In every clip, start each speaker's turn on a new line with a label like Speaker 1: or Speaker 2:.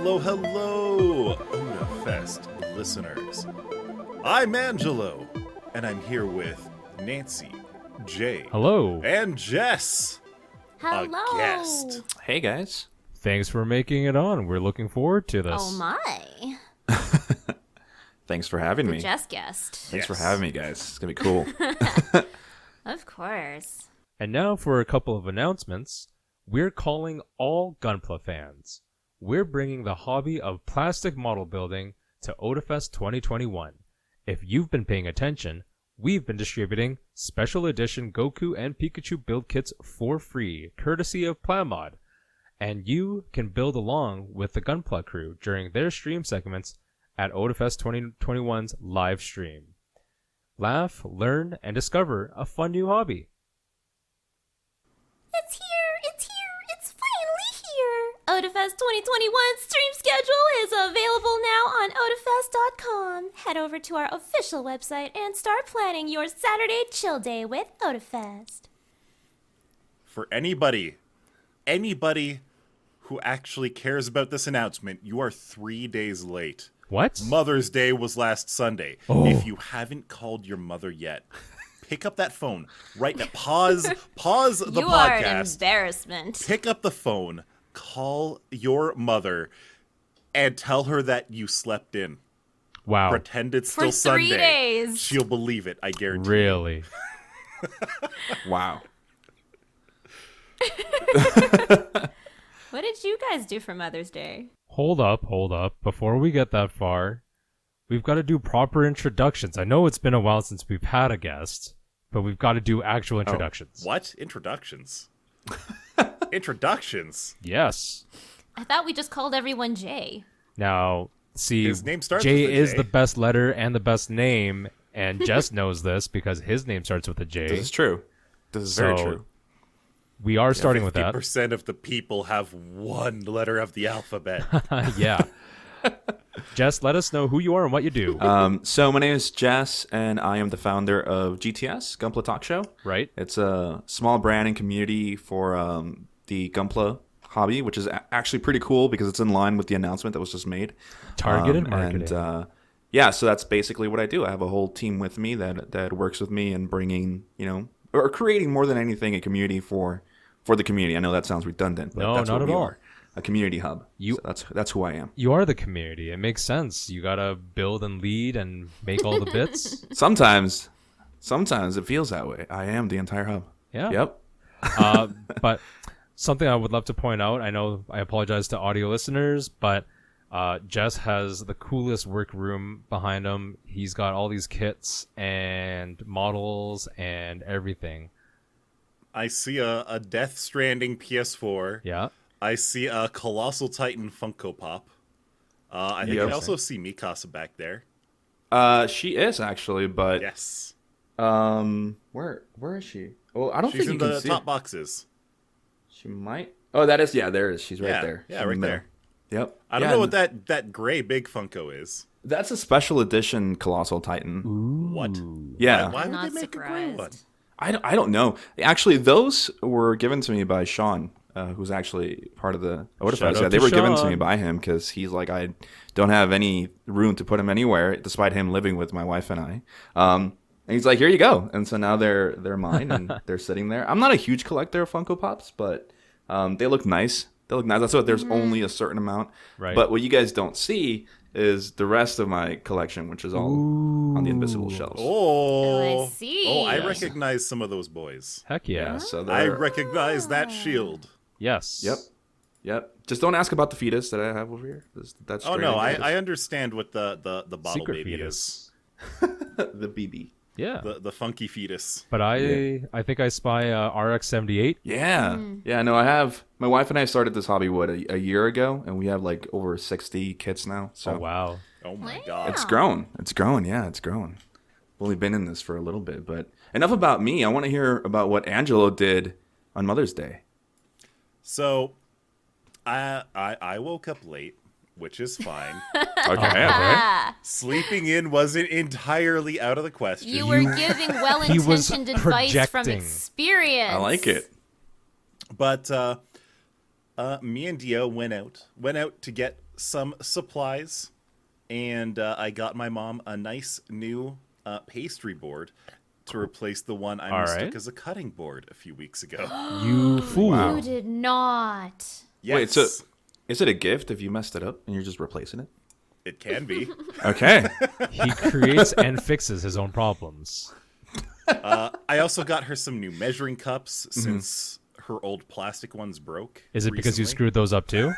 Speaker 1: Hello, hello, Otafest listeners. I'm Angelo, and I'm here with Nancy, Jay,
Speaker 2: Hello,
Speaker 1: and Jess,
Speaker 3: Hello.
Speaker 1: a guest.
Speaker 4: Hey guys.
Speaker 2: thanks for making it on. We're looking forward to this.
Speaker 3: Oh my.
Speaker 4: Thanks for having me.
Speaker 3: Jess guest.
Speaker 4: Thanks for
Speaker 1: Yes.
Speaker 4: having me, guys. It's going to be cool.
Speaker 3: Of course.
Speaker 2: And now for a couple of announcements. We're calling all Gunpla fans. We're bringing the hobby of plastic model building to Otafest 2021. If you've been paying attention, we've been distributing special edition Goku and Pikachu build kits for free, courtesy of Plamo. And you can build along with the Gunpla crew during their stream segments at Otafest 2021's live stream. Laugh, learn, and discover a fun new hobby.
Speaker 3: It's here. It's finally here. Otafest 2021 stream schedule is available now on Otafest.com. Head over to our official website and start planning your Saturday chill day with Otafest.
Speaker 1: For anybody who actually cares about this announcement, you are 3 days late.
Speaker 2: What?
Speaker 1: Mother's Day was last Sunday.
Speaker 2: Oh.
Speaker 1: If you haven't called your mother yet, pick up that phone right now. Pause the
Speaker 3: You are an
Speaker 1: podcast.
Speaker 3: embarrassment.
Speaker 1: Pick up the phone, call your mother, and tell her that you slept in.
Speaker 2: Wow.
Speaker 1: Pretend it's
Speaker 3: For
Speaker 1: still
Speaker 3: 3
Speaker 1: Sunday.
Speaker 3: days.
Speaker 1: She'll believe it, I guarantee.
Speaker 2: Really?
Speaker 4: Wow.
Speaker 3: What did you guys do for Mother's Day?
Speaker 2: Hold up. Before we get that far, we've got to do proper introductions. I know it's been a while since we've had a guest, but we've got to do actual introductions.
Speaker 1: What? Introductions? Introductions?
Speaker 2: Yes.
Speaker 3: I thought we just called everyone Jay.
Speaker 2: Now, see,
Speaker 1: His name starts
Speaker 2: J
Speaker 1: with a
Speaker 2: is
Speaker 1: J.
Speaker 2: the best letter and the best name, and Jess knows this because his name starts with a
Speaker 4: This
Speaker 2: J.
Speaker 4: is true. This is very
Speaker 2: So,
Speaker 4: true.
Speaker 2: We are starting with that.
Speaker 1: 50% of the people have one letter of the alphabet.
Speaker 2: Yeah. Jess, let us know who you are and what you do.
Speaker 4: So my name is Jess, and I am the founder of GTS, Gunpla Talk Show.
Speaker 2: Right?
Speaker 4: It's a small brand and community for the Gunpla hobby, which is actually pretty cool because it's in line with the announcement that was just made.
Speaker 2: Targeted marketing.
Speaker 4: And yeah, so that's basically what I do. I have a whole team with me that works with me and bringing, or creating more than anything a community for the community. I know that sounds redundant, but
Speaker 2: No,
Speaker 4: that's
Speaker 2: not
Speaker 4: what
Speaker 2: at
Speaker 4: we
Speaker 2: all.
Speaker 4: are. A community hub.
Speaker 2: You-
Speaker 4: So that's who I am.
Speaker 2: You are the community. It makes sense. You got to build and lead and make all the bits.
Speaker 4: Sometimes it feels that way. I am the entire hub.
Speaker 2: Yeah.
Speaker 4: Yep.
Speaker 2: But something I would love to point out, I know I apologize to audio listeners, but Jess has the coolest workroom behind him. He's got all these kits and models and everything.
Speaker 1: I see a Death Stranding PS4.
Speaker 2: Yeah.
Speaker 1: I see a Colossal Titan Funko Pop. I think I also see Mikasa back there.
Speaker 4: She is actually, but
Speaker 1: Yes.
Speaker 4: where is she? Well, I don't
Speaker 1: She's
Speaker 4: think
Speaker 1: in
Speaker 4: you can
Speaker 1: the
Speaker 4: see
Speaker 1: top
Speaker 4: her.
Speaker 1: boxes.
Speaker 4: She might. Oh, that is. Yeah, there is. She's right
Speaker 1: Yeah,
Speaker 4: there.
Speaker 1: yeah,
Speaker 4: She's in
Speaker 1: right
Speaker 4: the middle.
Speaker 1: there.
Speaker 4: Yep.
Speaker 1: I don't
Speaker 4: Yeah,
Speaker 1: know what that gray big Funko is.
Speaker 4: That's a special edition Colossal Titan.
Speaker 1: What?
Speaker 4: Yeah.
Speaker 1: Why
Speaker 3: I'm
Speaker 1: would
Speaker 3: not
Speaker 1: they make a gray one?
Speaker 3: surprised.
Speaker 4: I don't know. Actually, those were given to me by Sean, who's actually part of the
Speaker 2: Shout
Speaker 4: Otafest.
Speaker 2: out
Speaker 4: Yeah, they
Speaker 2: to
Speaker 4: were given to
Speaker 2: Sean.
Speaker 4: me by him because he's like, I don't have any room to put him anywhere, despite him living with my wife and I. And he's like, here you go. And so now they're mine, and they're sitting there. I'm not a huge collector of Funko Pops, but they look nice. They look nice. That's what there's only a certain amount.
Speaker 2: Right.
Speaker 4: But what you guys don't see is the rest of my collection, which is all on the invisible shelves.
Speaker 1: Oh,
Speaker 3: I see.
Speaker 1: Oh, I
Speaker 3: Yes.
Speaker 1: recognize some of those boys.
Speaker 2: Heck yeah.
Speaker 4: So
Speaker 1: I
Speaker 4: they're,
Speaker 1: recognize that shield.
Speaker 2: Yes.
Speaker 4: Yep. Just don't ask about the fetus that I have over here. That's
Speaker 1: Oh
Speaker 4: straight
Speaker 1: no,
Speaker 4: fetus.
Speaker 1: I understand what the bottle
Speaker 2: Secret
Speaker 1: baby
Speaker 2: fetus.
Speaker 1: is.
Speaker 4: the BB.
Speaker 2: Yeah.
Speaker 1: The funky fetus.
Speaker 2: But I think I spy RX-78.
Speaker 4: Yeah. Yeah, no, I have. My wife and I started this hobby, a year ago, and we have like over 60 kits now. So
Speaker 2: Oh, wow.
Speaker 1: Oh my
Speaker 3: Wow.
Speaker 1: god.
Speaker 4: it's grown. It's growing. Yeah, it's growing. I've only been in this for a little bit, but enough about me. I want to hear about what Angelo did on Mother's Day.
Speaker 1: So I woke up late, which is fine.
Speaker 4: Okay.
Speaker 3: Ah,
Speaker 1: Sleeping in wasn't entirely out of the question.
Speaker 3: you were giving well-intentioned advice from
Speaker 2: projecting.
Speaker 3: experience.
Speaker 4: I like it.
Speaker 1: But me and Dio went out to get some supplies, and I got my mom a nice new pastry board to replace the one I mistook as a cutting board a few weeks ago.
Speaker 2: You fool.
Speaker 4: Wow.
Speaker 3: You did not.
Speaker 1: Yes,
Speaker 4: Wait, so is it a gift if you messed it up and you're just replacing it?
Speaker 1: it can be.
Speaker 4: Okay.
Speaker 2: He creates and fixes his own problems.
Speaker 1: I also got her some new measuring cups since her old plastic ones broke.
Speaker 2: Is it because you
Speaker 1: recently.
Speaker 2: screwed those up too?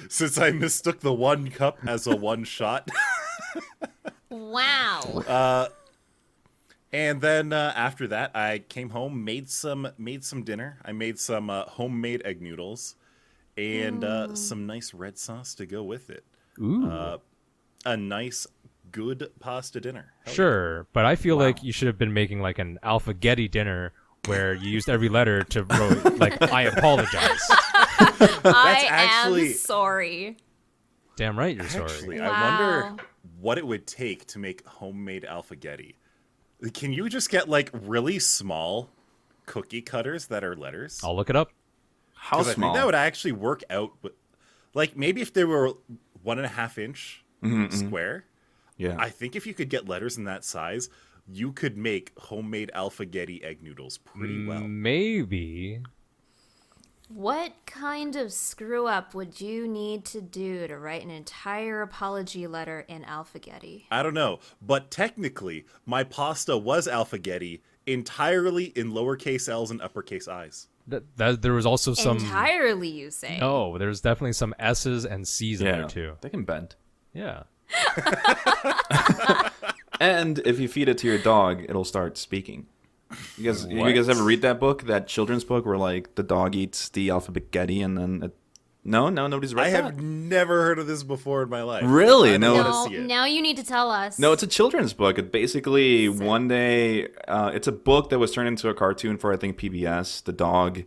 Speaker 1: Since I mistook the one cup as a one shot.
Speaker 3: Wow.
Speaker 1: And then after that, I came home, made some dinner. I made some homemade egg noodles and some nice red sauce to go with it.
Speaker 2: Ooh.
Speaker 1: A nice, good pasta dinner. Hell
Speaker 2: Sure, but I feel like you should have been making like an alphagetti dinner where you used every letter to wrote like I apologize.
Speaker 3: I
Speaker 1: actually-
Speaker 3: am sorry.
Speaker 2: Damn right you're sorry.
Speaker 1: Actually,
Speaker 3: Wow.
Speaker 1: I wonder what it would take to make homemade alphagetti. Can you just get like really small cookie cutters that are letters?
Speaker 2: I'll look it up.
Speaker 4: How
Speaker 1: 'Cause I
Speaker 4: small?
Speaker 1: think that would actually work out. But like maybe if they were 1.5 inch square,
Speaker 4: Yeah.
Speaker 1: I think if you could get letters in that size, you could make homemade alphagetti egg noodles pretty well.
Speaker 2: Maybe.
Speaker 3: What kind of screw up would you need to do to write an entire apology letter in alphagetti?
Speaker 1: I don't know, but technically, my pasta was alphagetti entirely in lowercase L's and uppercase I's.
Speaker 2: That there was also some.
Speaker 3: Entirely, you say?
Speaker 2: No, there's definitely some S's and C's in
Speaker 4: yeah.
Speaker 2: there too.
Speaker 4: They can bend.
Speaker 2: Yeah.
Speaker 4: And if you feed it to your dog, it'll start speaking. You guys ever read that book, that children's book where like the dog eats the alphabetti and then nobody's read
Speaker 1: I
Speaker 4: that?
Speaker 1: have never heard of this before in my life.
Speaker 4: Really?
Speaker 1: I
Speaker 4: No.
Speaker 1: wanna
Speaker 3: No,
Speaker 1: see it.
Speaker 3: now you need to tell us.
Speaker 4: No, it's a children's book. It basically one day, it's a book that was turned into a cartoon for I think PBS. The dog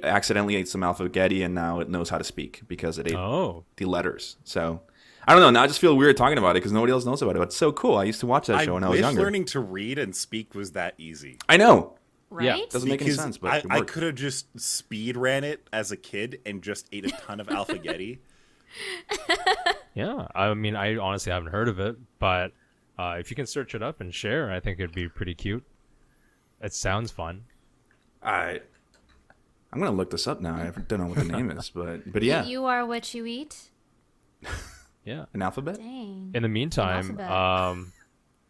Speaker 4: accidentally ate some alphabetti and now it knows how to speak because it ate
Speaker 2: Oh.
Speaker 4: the letters. So I don't know. Now I just feel weird talking about it because nobody else knows about it. But it's so cool. I used to watch that show when I was
Speaker 1: wish
Speaker 4: younger.
Speaker 1: learning to read and speak was that easy.
Speaker 4: I know.
Speaker 3: right?
Speaker 4: Doesn't make any
Speaker 1: Because
Speaker 4: sense, but it
Speaker 1: I
Speaker 4: worked.
Speaker 1: could have just speed ran it as a kid and just ate a ton of alphagetti.
Speaker 2: Yeah. I mean, I honestly haven't heard of it, but if you can search it up and share, I think it'd be pretty cute. It sounds fun.
Speaker 4: I'm gonna look this up now. I don't know what the name is, but yeah,
Speaker 3: You are what you eat?
Speaker 2: Yeah.
Speaker 4: an alphabet.
Speaker 3: Dang.
Speaker 2: In the meantime,
Speaker 3: alphabet.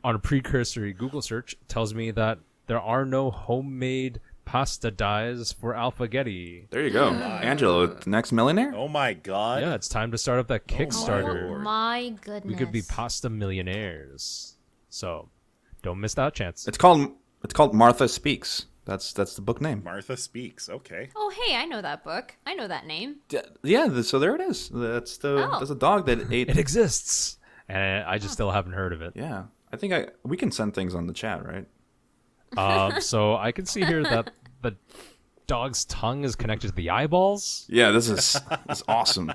Speaker 2: on a precursory Google search, it tells me that there are no homemade pasta dyes for alphagetti.
Speaker 4: There you go, Angelo, the next millionaire.
Speaker 1: Oh my god.
Speaker 2: Yeah, it's time to start up that
Speaker 3: Oh
Speaker 2: Kickstarter.
Speaker 3: my goodness.
Speaker 2: We could be pasta millionaires. So, don't miss that chance.
Speaker 4: It's called Martha Speaks. That's the book name.
Speaker 1: Martha Speaks. Okay.
Speaker 3: Oh, hey, I know that book. I know that name.
Speaker 4: Yeah, so there it is. That's a dog that ate.
Speaker 2: It exists, and I just still haven't heard of it.
Speaker 4: Yeah, I think we can send things on the chat, right?
Speaker 2: So I can see here that the dog's tongue is connected to the eyeballs,
Speaker 4: Yeah, this is awesome.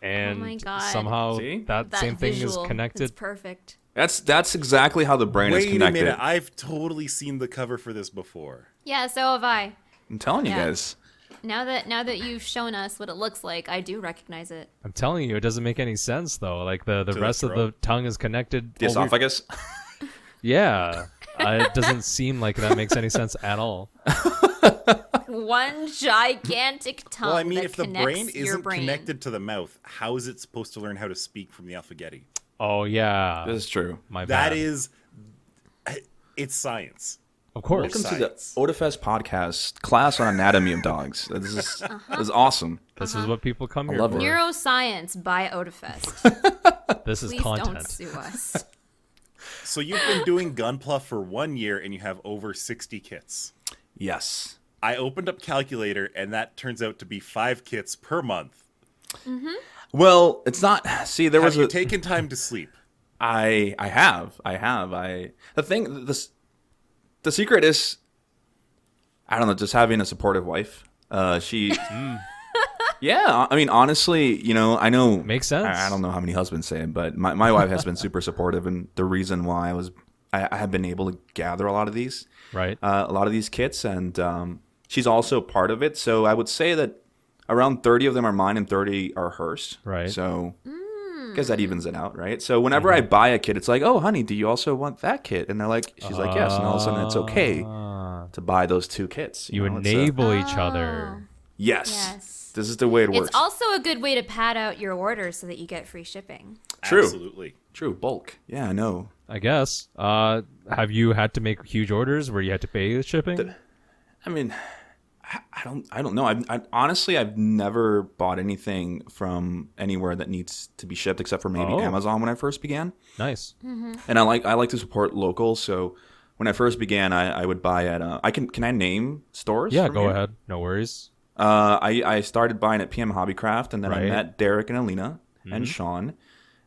Speaker 2: and
Speaker 3: Oh my God.
Speaker 2: somehow
Speaker 4: See?
Speaker 2: that
Speaker 3: That
Speaker 2: same thing
Speaker 3: visual,
Speaker 2: is connected.
Speaker 3: It's perfect.
Speaker 4: That's exactly how the brain is
Speaker 1: Wait a
Speaker 4: connected.
Speaker 1: minute. I've totally seen the cover for this before.
Speaker 3: Yeah, so have I.
Speaker 4: I'm telling you
Speaker 3: Yeah.
Speaker 4: guys.
Speaker 3: Now that you've shown us what it looks like, I do recognize it.
Speaker 2: I'm telling you, it doesn't make any sense though. Like the
Speaker 1: the
Speaker 2: rest of the
Speaker 1: throat?
Speaker 2: tongue is connected.
Speaker 4: The
Speaker 2: Well,
Speaker 4: esophagus.
Speaker 2: yeah, it doesn't seem like that makes any sense at all.
Speaker 3: One gigantic tongue.
Speaker 1: Well, I mean,
Speaker 3: that
Speaker 1: if the
Speaker 3: connects
Speaker 1: brain
Speaker 3: your
Speaker 1: isn't
Speaker 3: brain.
Speaker 1: connected to the mouth, how is it supposed to learn how to speak from the alphagetti?
Speaker 2: Oh yeah,
Speaker 4: This is true.
Speaker 2: my
Speaker 1: That
Speaker 2: bad.
Speaker 1: is, it's science.
Speaker 2: Of course.
Speaker 4: Welcome to the
Speaker 1: Science.
Speaker 4: Otafest podcast class on anatomy of dogs. This is awesome.
Speaker 2: This is what people come here
Speaker 4: love
Speaker 2: for.
Speaker 4: it.
Speaker 3: Neuroscience by Otafest.
Speaker 2: This is
Speaker 3: Please don't
Speaker 2: content.
Speaker 3: sue us.
Speaker 1: So you've been doing Gunpla for 1 year and you have over 60 kits.
Speaker 4: Yes.
Speaker 1: I opened up Calculator and that turns out to be 5 kits per month.
Speaker 4: Well, it's not. See, there
Speaker 1: Have
Speaker 4: was
Speaker 1: you
Speaker 4: a.
Speaker 1: taken time to sleep?
Speaker 4: I have. The thing. The secret is. I don't know. Just having a supportive wife. She. Yeah, I mean, honestly, I know.
Speaker 2: Makes sense.
Speaker 4: I don't know how many husbands say it, but my wife has been super supportive, and the reason why I have been able to gather a lot of these,
Speaker 2: Right.
Speaker 4: a lot of these kits, and she's also part of it. So I would say that around 30 of them are mine and 30 are hers.
Speaker 2: Right.
Speaker 4: So I guess that evens it out, right? So whenever I buy a kit, it's like, oh, honey, do you also want that kit? And they're like, she's like, yes. And all of a sudden it's okay to buy those 2 kits.
Speaker 2: You
Speaker 4: know?
Speaker 2: enable each other.
Speaker 4: Yes. This is the way it works.
Speaker 3: It's also a good way to pad out your order so that you get free shipping.
Speaker 4: True.
Speaker 1: Absolutely.
Speaker 4: True. Bulk. Yeah, I know.
Speaker 2: I guess. Have you had to make huge orders where you had to pay the shipping?
Speaker 4: I mean, I don't know. Honestly, I've never bought anything from anywhere that needs to be shipped except for maybe Amazon when I first began.
Speaker 2: Nice.
Speaker 4: And I like to support local. So when I first began, I would buy at can I name stores?
Speaker 2: Yeah,
Speaker 4: from
Speaker 2: go
Speaker 4: here?
Speaker 2: ahead. No worries.
Speaker 4: I started buying at PM Hobbycraft, and then I met Derek and Alina and Sean,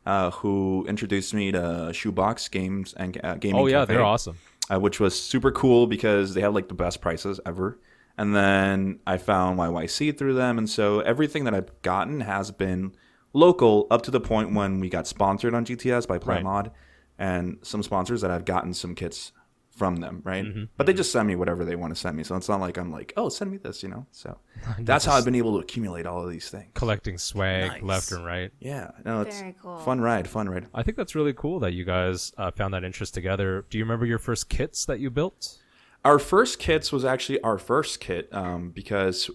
Speaker 4: who introduced me to Shoebox Games and Gaming.
Speaker 2: Oh yeah,
Speaker 4: Cafe,
Speaker 2: they're awesome.
Speaker 4: which was super cool because they had like the best prices ever. And then I found YYC through them, and so everything that I've gotten has been local up to the point when we got sponsored on GTS by Plamo, and some sponsors that I've gotten some kits from them, right? But they just send me whatever they want to send me, so it's not like I'm like, oh, send me this, So that's how I've been able to accumulate all of these things.
Speaker 2: Collecting swag left and right.
Speaker 4: Yeah, no, it's
Speaker 3: Very cool.
Speaker 4: fun ride.
Speaker 2: I think that's really cool that you guys found that interest together. Do you remember your first kits that you built?
Speaker 4: Our first kits was actually our first kit because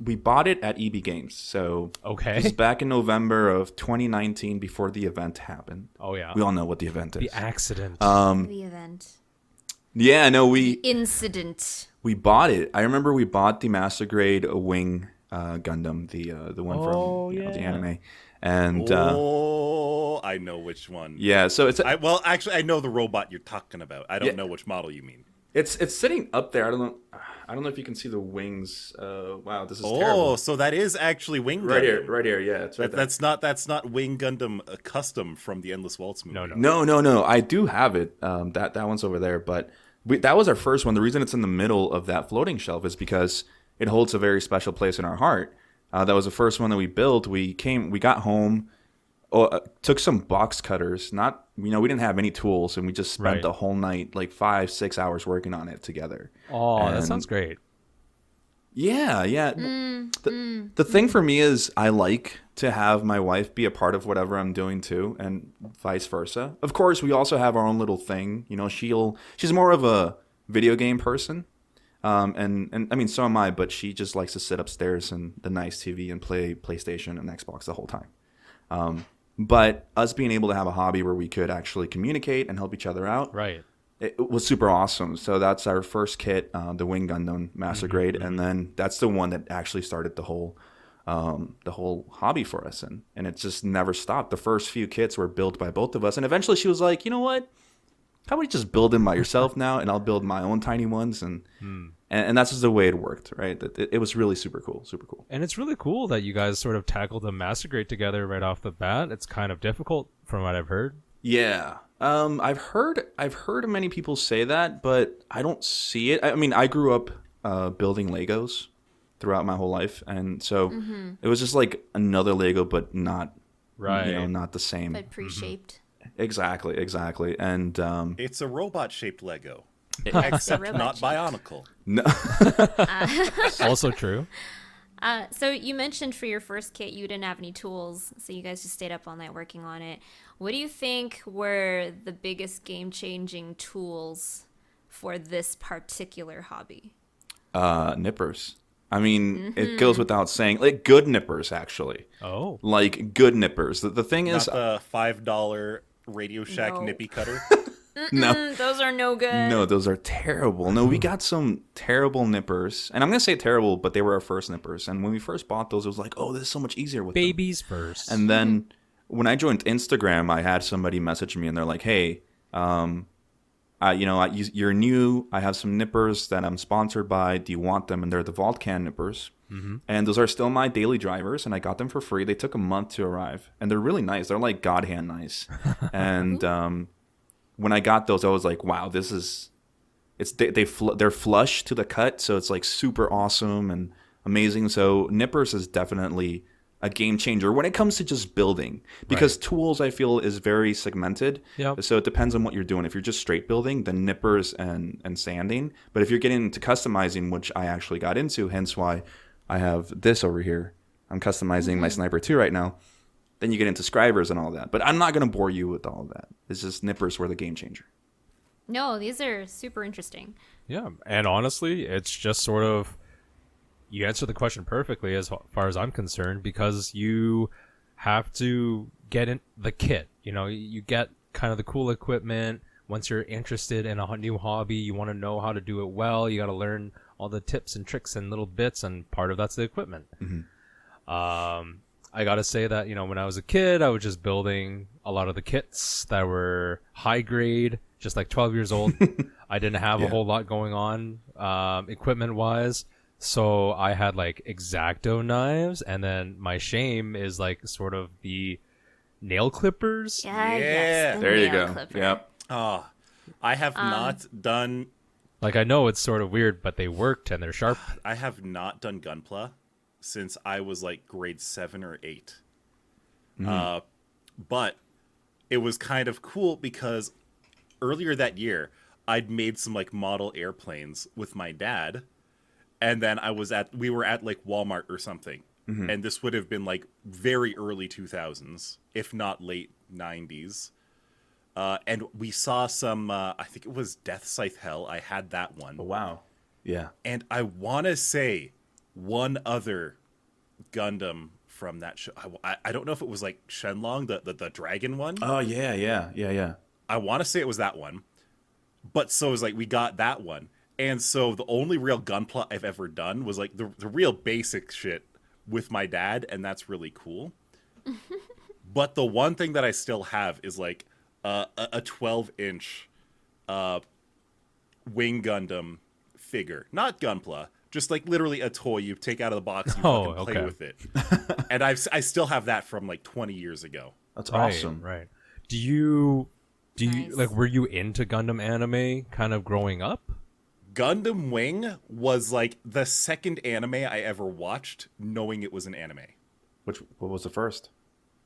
Speaker 4: we bought it at EB Games. So
Speaker 2: Okay.
Speaker 4: this is back in November of 2019 before the event happened.
Speaker 2: Oh yeah.
Speaker 4: We all know what the event is.
Speaker 2: The accident.
Speaker 3: The event.
Speaker 4: Yeah, no,
Speaker 3: Incident.
Speaker 4: we bought it. I remember we bought the Master Grade Wing Gundam, the one from the anime. And
Speaker 1: I know which one.
Speaker 4: yeah, so it's
Speaker 1: Actually, I know the robot you're talking about. I don't know which model you mean.
Speaker 4: it's sitting up there. I don't know if you can see the wings. Wow, this is
Speaker 1: Oh,
Speaker 4: terrible.
Speaker 1: so that is actually Wing Gundam.
Speaker 4: Right here. Yeah, it's right there.
Speaker 1: That's not Wing Gundam custom from the Endless Waltz movie.
Speaker 4: No. I do have it. That one's over there, but that was our first one. The reason it's in the middle of that floating shelf is because it holds a very special place in our heart. That was the first one that we built. We got home, took some box cutters. We didn't have any tools, and we just spent the whole night, like 5-6 hours, working on it together.
Speaker 2: Oh, that sounds great.
Speaker 4: Yeah. The thing for me is I like to have my wife be a part of whatever I'm doing too, and vice versa. Of course, we also have our own little thing. She's more of a video game person. And I mean, so am I, but she just likes to sit upstairs in the nice TV and play PlayStation and Xbox the whole time. But us being able to have a hobby where we could actually communicate and help each other out, it was super awesome. So that's our first kit, the Wing Gundam Master Grade, and then that's the one that actually started the whole hobby for us, and it just never stopped. The first few kits were built by both of us, and eventually she was like, you know what? How about you just build them by yourself now, and I'll build my own tiny ones, and that's just the way it worked, right? It was really super cool.
Speaker 2: And it's really cool that you guys sort of tackled the Master Grade together right off the bat. It's kind of difficult from what I've heard.
Speaker 4: Yeah, I've heard many people say that, but I don't see it. I mean, I grew up building Legos throughout my whole life, and so it was just like another Lego, but not not the same.
Speaker 3: But pre-shaped.
Speaker 4: Exactly. And
Speaker 1: It's a robot-shaped Lego,
Speaker 3: It's a
Speaker 1: except
Speaker 3: robot
Speaker 1: not
Speaker 3: shape.
Speaker 1: bionicle.
Speaker 4: no,
Speaker 2: Also true.
Speaker 3: So you mentioned for your first kit you didn't have any tools, so you guys just stayed up all night working on it. What do you think were the biggest game-changing tools for this particular hobby?
Speaker 4: nippers. I mean, it goes without saying, like good nippers, actually.
Speaker 2: Oh.
Speaker 4: Like good nippers. The thing is,
Speaker 1: Not the $5 Radio Shack
Speaker 3: No.
Speaker 1: nippy cutter.
Speaker 4: no.
Speaker 3: Those are no good.
Speaker 4: No, those are terrible. No, we got some terrible nippers. And I'm going to say terrible, but they were our first nippers. And when we first bought those, it was like, oh, this is so much easier with them.
Speaker 2: Babies first.
Speaker 4: And then when I joined Instagram, I had somebody message me, and they're like, hey, you're new. I have some nippers that I'm sponsored by. Do you want them? And they're the Vault Can nippers. And those are still my daily drivers, and I got them for free. They took a month to arrive, and they're really nice. They're like God hand nice. And when I got those, I was like, wow, this is they're flush to the cut, so it's like super awesome and amazing. So nippers is definitely a game changer when it comes to just building, because tools, I feel, is very segmented.
Speaker 2: Yep.
Speaker 4: So it depends on what you're doing. If you're just straight building, then nippers and sanding. But if you're getting into customizing, which I actually got into, hence why I have this over here, I'm customizing my Sniper 2 right now. Then you get into scribers and all that. But I'm not going to bore you with all of that. It's just nippers were the game changer.
Speaker 3: No, these are super interesting.
Speaker 2: Yeah, and honestly, it's just sort of, you answer the question perfectly as far as I'm concerned, because you have to get in the kit. You know, you get kind of the cool equipment. Once you're interested in a new hobby, you want to know how to do it well. You got to learn all the tips and tricks and little bits, and part of that's the equipment. I got to say that, you know, when I was a kid, I was just building a lot of the kits that were high grade, just like 12 years old. I didn't have a whole lot going on equipment wise. So I had like X-Acto knives, and then my shame is like sort of the nail clippers.
Speaker 3: Yeah,
Speaker 1: Yeah.
Speaker 3: yes, the
Speaker 4: There you
Speaker 3: nail
Speaker 4: go.
Speaker 3: clipper.
Speaker 4: Yep.
Speaker 1: Oh, I have not done.
Speaker 2: Like, I know it's sort of weird, but they worked and they're sharp.
Speaker 1: I have not done Gunpla since I was like grade 7 or 8. But it was kind of cool because earlier that year I'd made some like model airplanes with my dad, and then we were at like Walmart or something, and this would have been like very early 2000s, if not late 90s. And we saw some, I think it was Death Scythe Hell. I had that one.
Speaker 4: Oh, wow. Yeah.
Speaker 1: And I want to say one other Gundam from that show. I don't know if it was like Shenlong, the dragon one.
Speaker 4: Oh, yeah.
Speaker 1: I want to say it was that one. But so it was like we got that one. And so the only real Gunpla I've ever done was like the real basic shit with my dad. And that's really cool. But the one thing that I still have is like a 12-inch Wing Gundam figure. Not Gunpla. Just like literally a toy you take out of the box, you fucking play with it. And I still have that from like 20 years ago.
Speaker 4: That's
Speaker 2: Right,
Speaker 4: awesome.
Speaker 2: right. Do you
Speaker 3: Nice.
Speaker 2: like, were you into Gundam anime kind of growing up?
Speaker 1: Gundam Wing was like the second anime I ever watched knowing it was an anime.
Speaker 4: What was the first?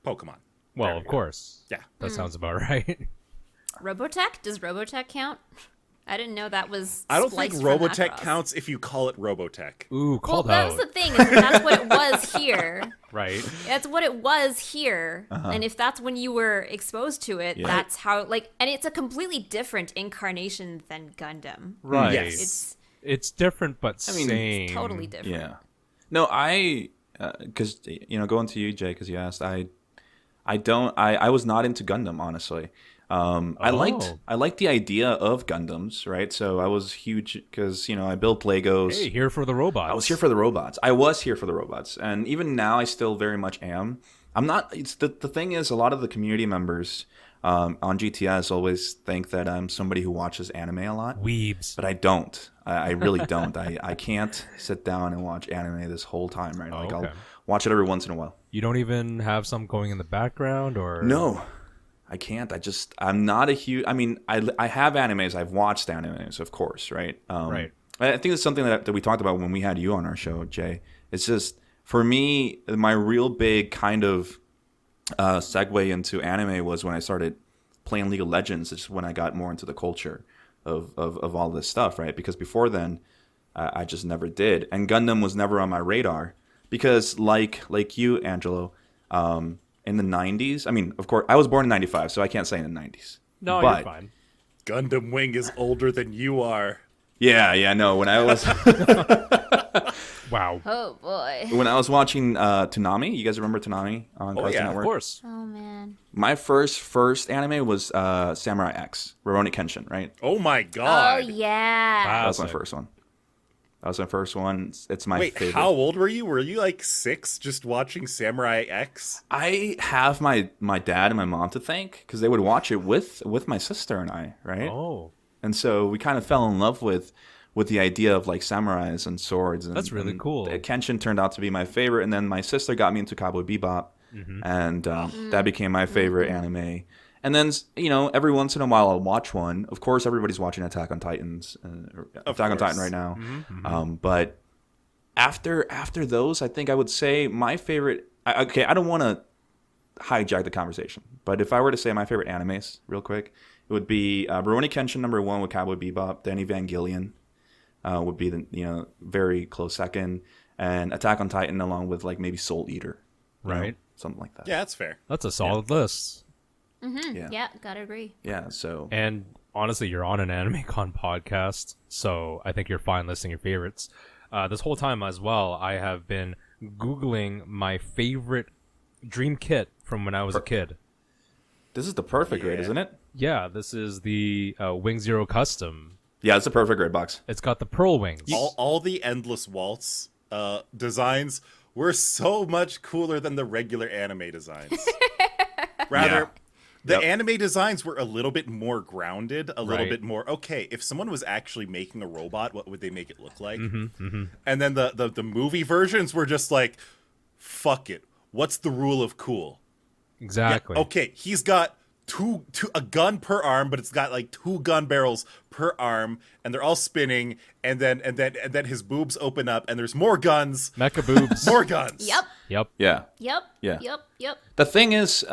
Speaker 1: Pokemon.
Speaker 2: Well,
Speaker 1: There
Speaker 2: of
Speaker 1: you go.
Speaker 2: course.
Speaker 1: Yeah.
Speaker 2: That sounds about right.
Speaker 3: Robotech? Does Robotech count? I didn't know that was.
Speaker 1: I don't think
Speaker 3: spliced from
Speaker 1: Robotech
Speaker 3: Macross.
Speaker 1: counts if you call it Robotech.
Speaker 2: Ooh,
Speaker 3: Well,
Speaker 2: called
Speaker 3: that
Speaker 2: out.
Speaker 3: was the thing. Is that's what it was here.
Speaker 2: Right.
Speaker 3: That's what it was here. And if that's when you were exposed to it, that's how, like, and it's a completely different incarnation than Gundam.
Speaker 2: Right.
Speaker 1: Yes.
Speaker 2: It's different, but
Speaker 4: mean,
Speaker 2: same.
Speaker 3: Totally different.
Speaker 4: Yeah. No, because, going to you, Jay, because you asked, I was not into Gundam, honestly. I liked the idea of Gundams, right? So I was huge because, I built Legos.
Speaker 2: Hey, here for the robots.
Speaker 4: I was here for the robots. I was here for the robots. And even now, I still very much am. I'm not. It's the thing is, a lot of the community members on GTS always think that I'm somebody who watches anime a lot.
Speaker 2: Weebs.
Speaker 4: But I don't. I really don't. I can't sit down and watch anime this whole time, right? Like,
Speaker 2: okay.
Speaker 4: I'll watch it every once in a while.
Speaker 2: You don't even have some going in the background, or
Speaker 4: No, I can't. I'm not a huge. I mean, I have animes. I've watched animes, of course, right?
Speaker 2: Right.
Speaker 4: I think it's something that we talked about when we had you on our show, Jay. It's just, for me, my real big kind of segue into anime was when I started playing League of Legends. It's when I got more into the culture of all this stuff, right? Because before then, I just never did. And Gundam was never on my radar because, like you, Angelo, in the 90s, I mean, of course, I was born in 95, so I can't say in the 90s.
Speaker 2: No,
Speaker 4: But-
Speaker 2: you're fine.
Speaker 1: Gundam Wing is older than you are.
Speaker 4: Yeah, no. When I was
Speaker 2: Wow.
Speaker 3: Oh boy.
Speaker 4: when I was watching Toonami, you guys remember Toonami on Cartoon
Speaker 1: yeah, of
Speaker 4: Network?
Speaker 2: Of course.
Speaker 3: Oh man.
Speaker 4: My first anime was Samurai X, Rurouni Kenshin, right?
Speaker 1: Oh my
Speaker 3: Oh
Speaker 1: god.
Speaker 3: yeah.
Speaker 4: That was my
Speaker 2: Classic.
Speaker 4: first one. It's my
Speaker 1: Wait,
Speaker 4: favorite.
Speaker 1: how old were you? Were you like 6 just watching Samurai X?
Speaker 4: I have my dad and my mom to thank because they would watch it with my sister and I, right?
Speaker 2: Oh,
Speaker 4: And so we kind of fell in love with the idea of like samurais and swords. And,
Speaker 2: That's really
Speaker 4: and
Speaker 2: cool.
Speaker 4: Kenshin turned out to be my favorite, and then my sister got me into Cowboy Bebop, and that became my favorite anime. And then every once in a while I'll watch one. Of course, everybody's watching Attack on Titan right now. But after those, I think I would say my favorite. Okay, I don't want to hijack the conversation, but if I were to say my favorite animes, real quick, it would be Rurouni Kenshin #1 with Cowboy Bebop. Then Evangelion would be the very close second, and Attack on Titan along with like maybe Soul Eater, you know,
Speaker 2: Right.
Speaker 4: something like that.
Speaker 1: Yeah, that's fair.
Speaker 2: That's a solid list.
Speaker 3: Yeah, gotta agree.
Speaker 4: Yeah, so
Speaker 2: And honestly, you're on an AnimeCon podcast, so I think you're fine listing your favorites. This whole time as well, I have been Googling my favorite dream kit from when I was a kid.
Speaker 4: this is the perfect grade,
Speaker 1: Yeah.
Speaker 4: isn't it?
Speaker 2: Yeah, this is the Wing Zero Custom.
Speaker 4: Yeah, it's a perfect grade box.
Speaker 2: It's got the pearl wings.
Speaker 1: All the Endless Waltz designs were so much cooler than the regular anime designs. Rather, the
Speaker 4: Yep.
Speaker 1: anime designs were a little bit more grounded, a little
Speaker 2: Right.
Speaker 1: bit more, okay, if someone was actually making a robot, what would they make it look like? And then the movie versions were just like, fuck it. What's the rule of cool?
Speaker 2: Exactly.
Speaker 1: Okay, he's got a gun per arm, but it's got like 2 gun barrels per arm, and they're all spinning, and then his boobs open up, and there's more guns,
Speaker 2: Mecha boobs.
Speaker 1: more guns.
Speaker 3: Yep.
Speaker 2: Yep.
Speaker 4: Yeah.
Speaker 3: Yep.
Speaker 4: Yeah.
Speaker 3: Yep.
Speaker 4: The thing is,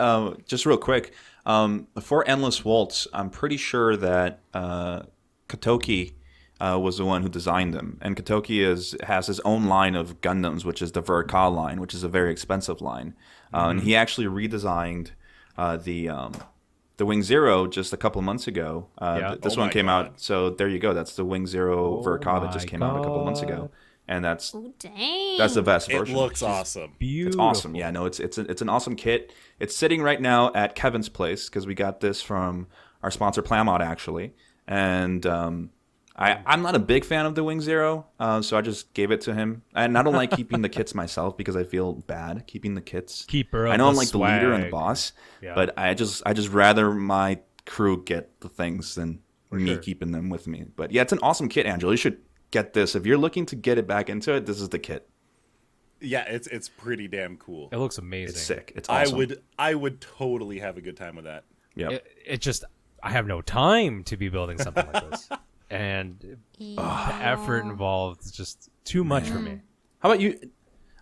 Speaker 4: just real quick, for Endless Waltz, I'm pretty sure that Katoki was the one who designed them. And Katoki has his own line of Gundams, which is the Verka line, which is a very expensive line. And he actually redesigned the Wing Zero just a couple of months ago.
Speaker 2: Yeah.
Speaker 4: This
Speaker 1: Oh
Speaker 4: one
Speaker 1: my
Speaker 4: came
Speaker 1: God.
Speaker 4: out. So there you go. That's the Wing Zero Verka that just
Speaker 2: my
Speaker 4: came out a couple of months
Speaker 2: God.
Speaker 4: ago. And that's
Speaker 3: Oh, dang.
Speaker 4: the best
Speaker 1: It
Speaker 4: version.
Speaker 1: looks awesome.
Speaker 2: Beautiful.
Speaker 4: It's awesome. Yeah, no, it's an awesome kit. It's sitting right now at Kevin's place because we got this from our sponsor Plamo actually, and I'm not a big fan of the Wing Zero, so I just gave it to him. And I don't like keeping the kits myself because I feel bad keeping the kits.
Speaker 2: Keeper
Speaker 4: I
Speaker 2: of
Speaker 4: know
Speaker 2: the
Speaker 4: I'm like the leader and the
Speaker 2: swag.
Speaker 4: boss,
Speaker 2: Yeah.
Speaker 4: but I just rather my crew get the things than me
Speaker 2: sure.
Speaker 4: keeping them with me. But yeah, it's an awesome kit, Angela. You should get this if you're looking to get it back into it. This is the kit.
Speaker 1: Yeah, it's pretty damn cool.
Speaker 2: It looks amazing.
Speaker 4: It's sick. It's awesome.
Speaker 1: I would totally have a good time with that.
Speaker 4: Yeah.
Speaker 2: It just, I have no time to be building something like this. And the effort involved is just too much for me.
Speaker 4: How about you?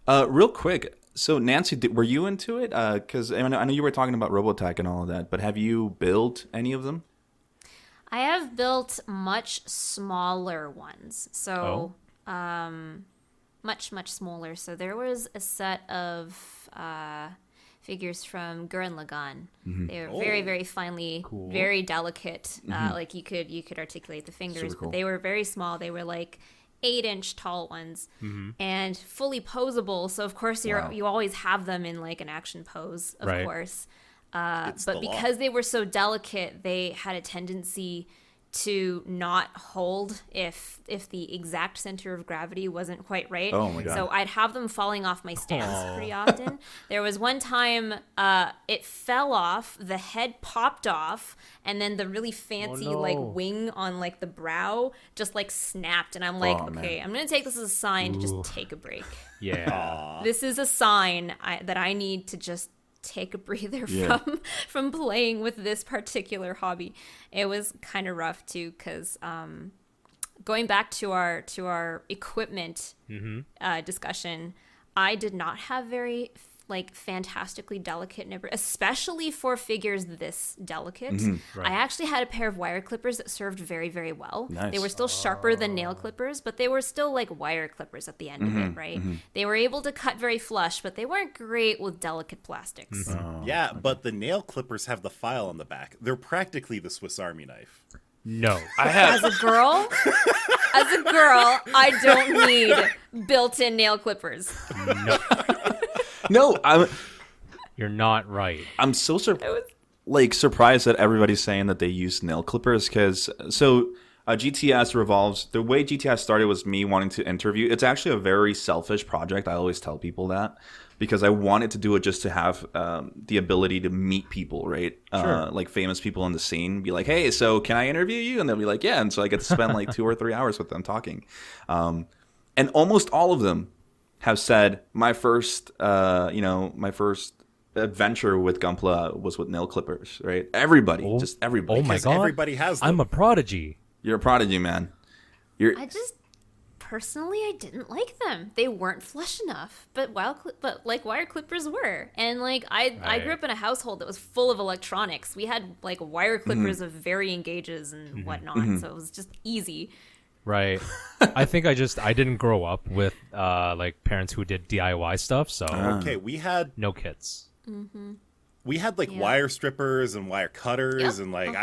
Speaker 4: Real quick. So Nancy, were you into it? Because I know you were talking about Robotech and all of that, but have you built any of them?
Speaker 3: I have built much smaller ones. So, much smaller. So there was a set of figures from Gurren Lagann. They were very, very finely, very delicate. Like you could articulate the fingers,
Speaker 4: Super
Speaker 3: but
Speaker 4: cool.
Speaker 3: they were very small. They were like 8-inch tall ones and fully posable. So of course you always have them in like an action pose, of
Speaker 2: Right.
Speaker 3: course.
Speaker 1: It's
Speaker 3: But
Speaker 1: the law.
Speaker 3: because they were so delicate, they had a tendency to not hold if the exact center of gravity wasn't quite right.
Speaker 4: Oh my God.
Speaker 3: So I'd have them falling off my stance pretty often. There was one time it fell off, the head popped off, and then the really fancy
Speaker 2: no.
Speaker 3: like wing on like the brow just like snapped, and I'm like,
Speaker 4: Oh, man.
Speaker 3: okay, I'm gonna take this as a sign to just take a break.
Speaker 2: Yeah.
Speaker 3: This is a sign that I need to just take a breather
Speaker 4: Yeah.
Speaker 3: from playing with this particular hobby. It was kind of rough too, because going back to our equipment discussion, I did not have very like fantastically delicate nibber, especially for figures this delicate. I actually had a pair of wire clippers that served very, very well.
Speaker 4: Nice.
Speaker 3: They were still sharper than nail clippers, but they were still like wire clippers at the end of it, right? They were able to cut very flush, but they weren't great with delicate plastics.
Speaker 1: Yeah, but the nail clippers have the file on the back. They're practically the Swiss Army knife.
Speaker 2: No.
Speaker 3: As a girl, I don't need built-in nail clippers.
Speaker 2: No.
Speaker 4: No,
Speaker 2: You're not right.
Speaker 4: I'm so surprised that everybody's saying that they use nail clippers because GTS revolves. The way GTS started was me wanting to interview. It's actually a very selfish project. I always tell people that because I wanted to do it just to have the ability to meet people, right?
Speaker 2: Sure.
Speaker 4: Like famous people in the scene. Be like, hey, so can I interview you? And they'll be like, yeah. And so I get to spend like 2 or 3 hours with them talking. And almost all of them have said my first adventure with Gunpla was with nail clippers, right? Everybody, just everybody.
Speaker 2: Oh my
Speaker 1: Because
Speaker 2: God.
Speaker 1: everybody has them.
Speaker 2: I'm a prodigy.
Speaker 4: You're a prodigy, man.
Speaker 3: I just personally I didn't like them. They weren't flush enough, but like wire clippers were. And like I grew up in a household that was full of electronics. We had like wire clippers of varying gauges and whatnot, so it was just easy.
Speaker 2: Right. I think I didn't grow up with like parents who did DIY stuff, so
Speaker 1: Okay, we had
Speaker 2: no kits.
Speaker 1: like wire strippers and wire cutters
Speaker 3: Yep.
Speaker 1: and like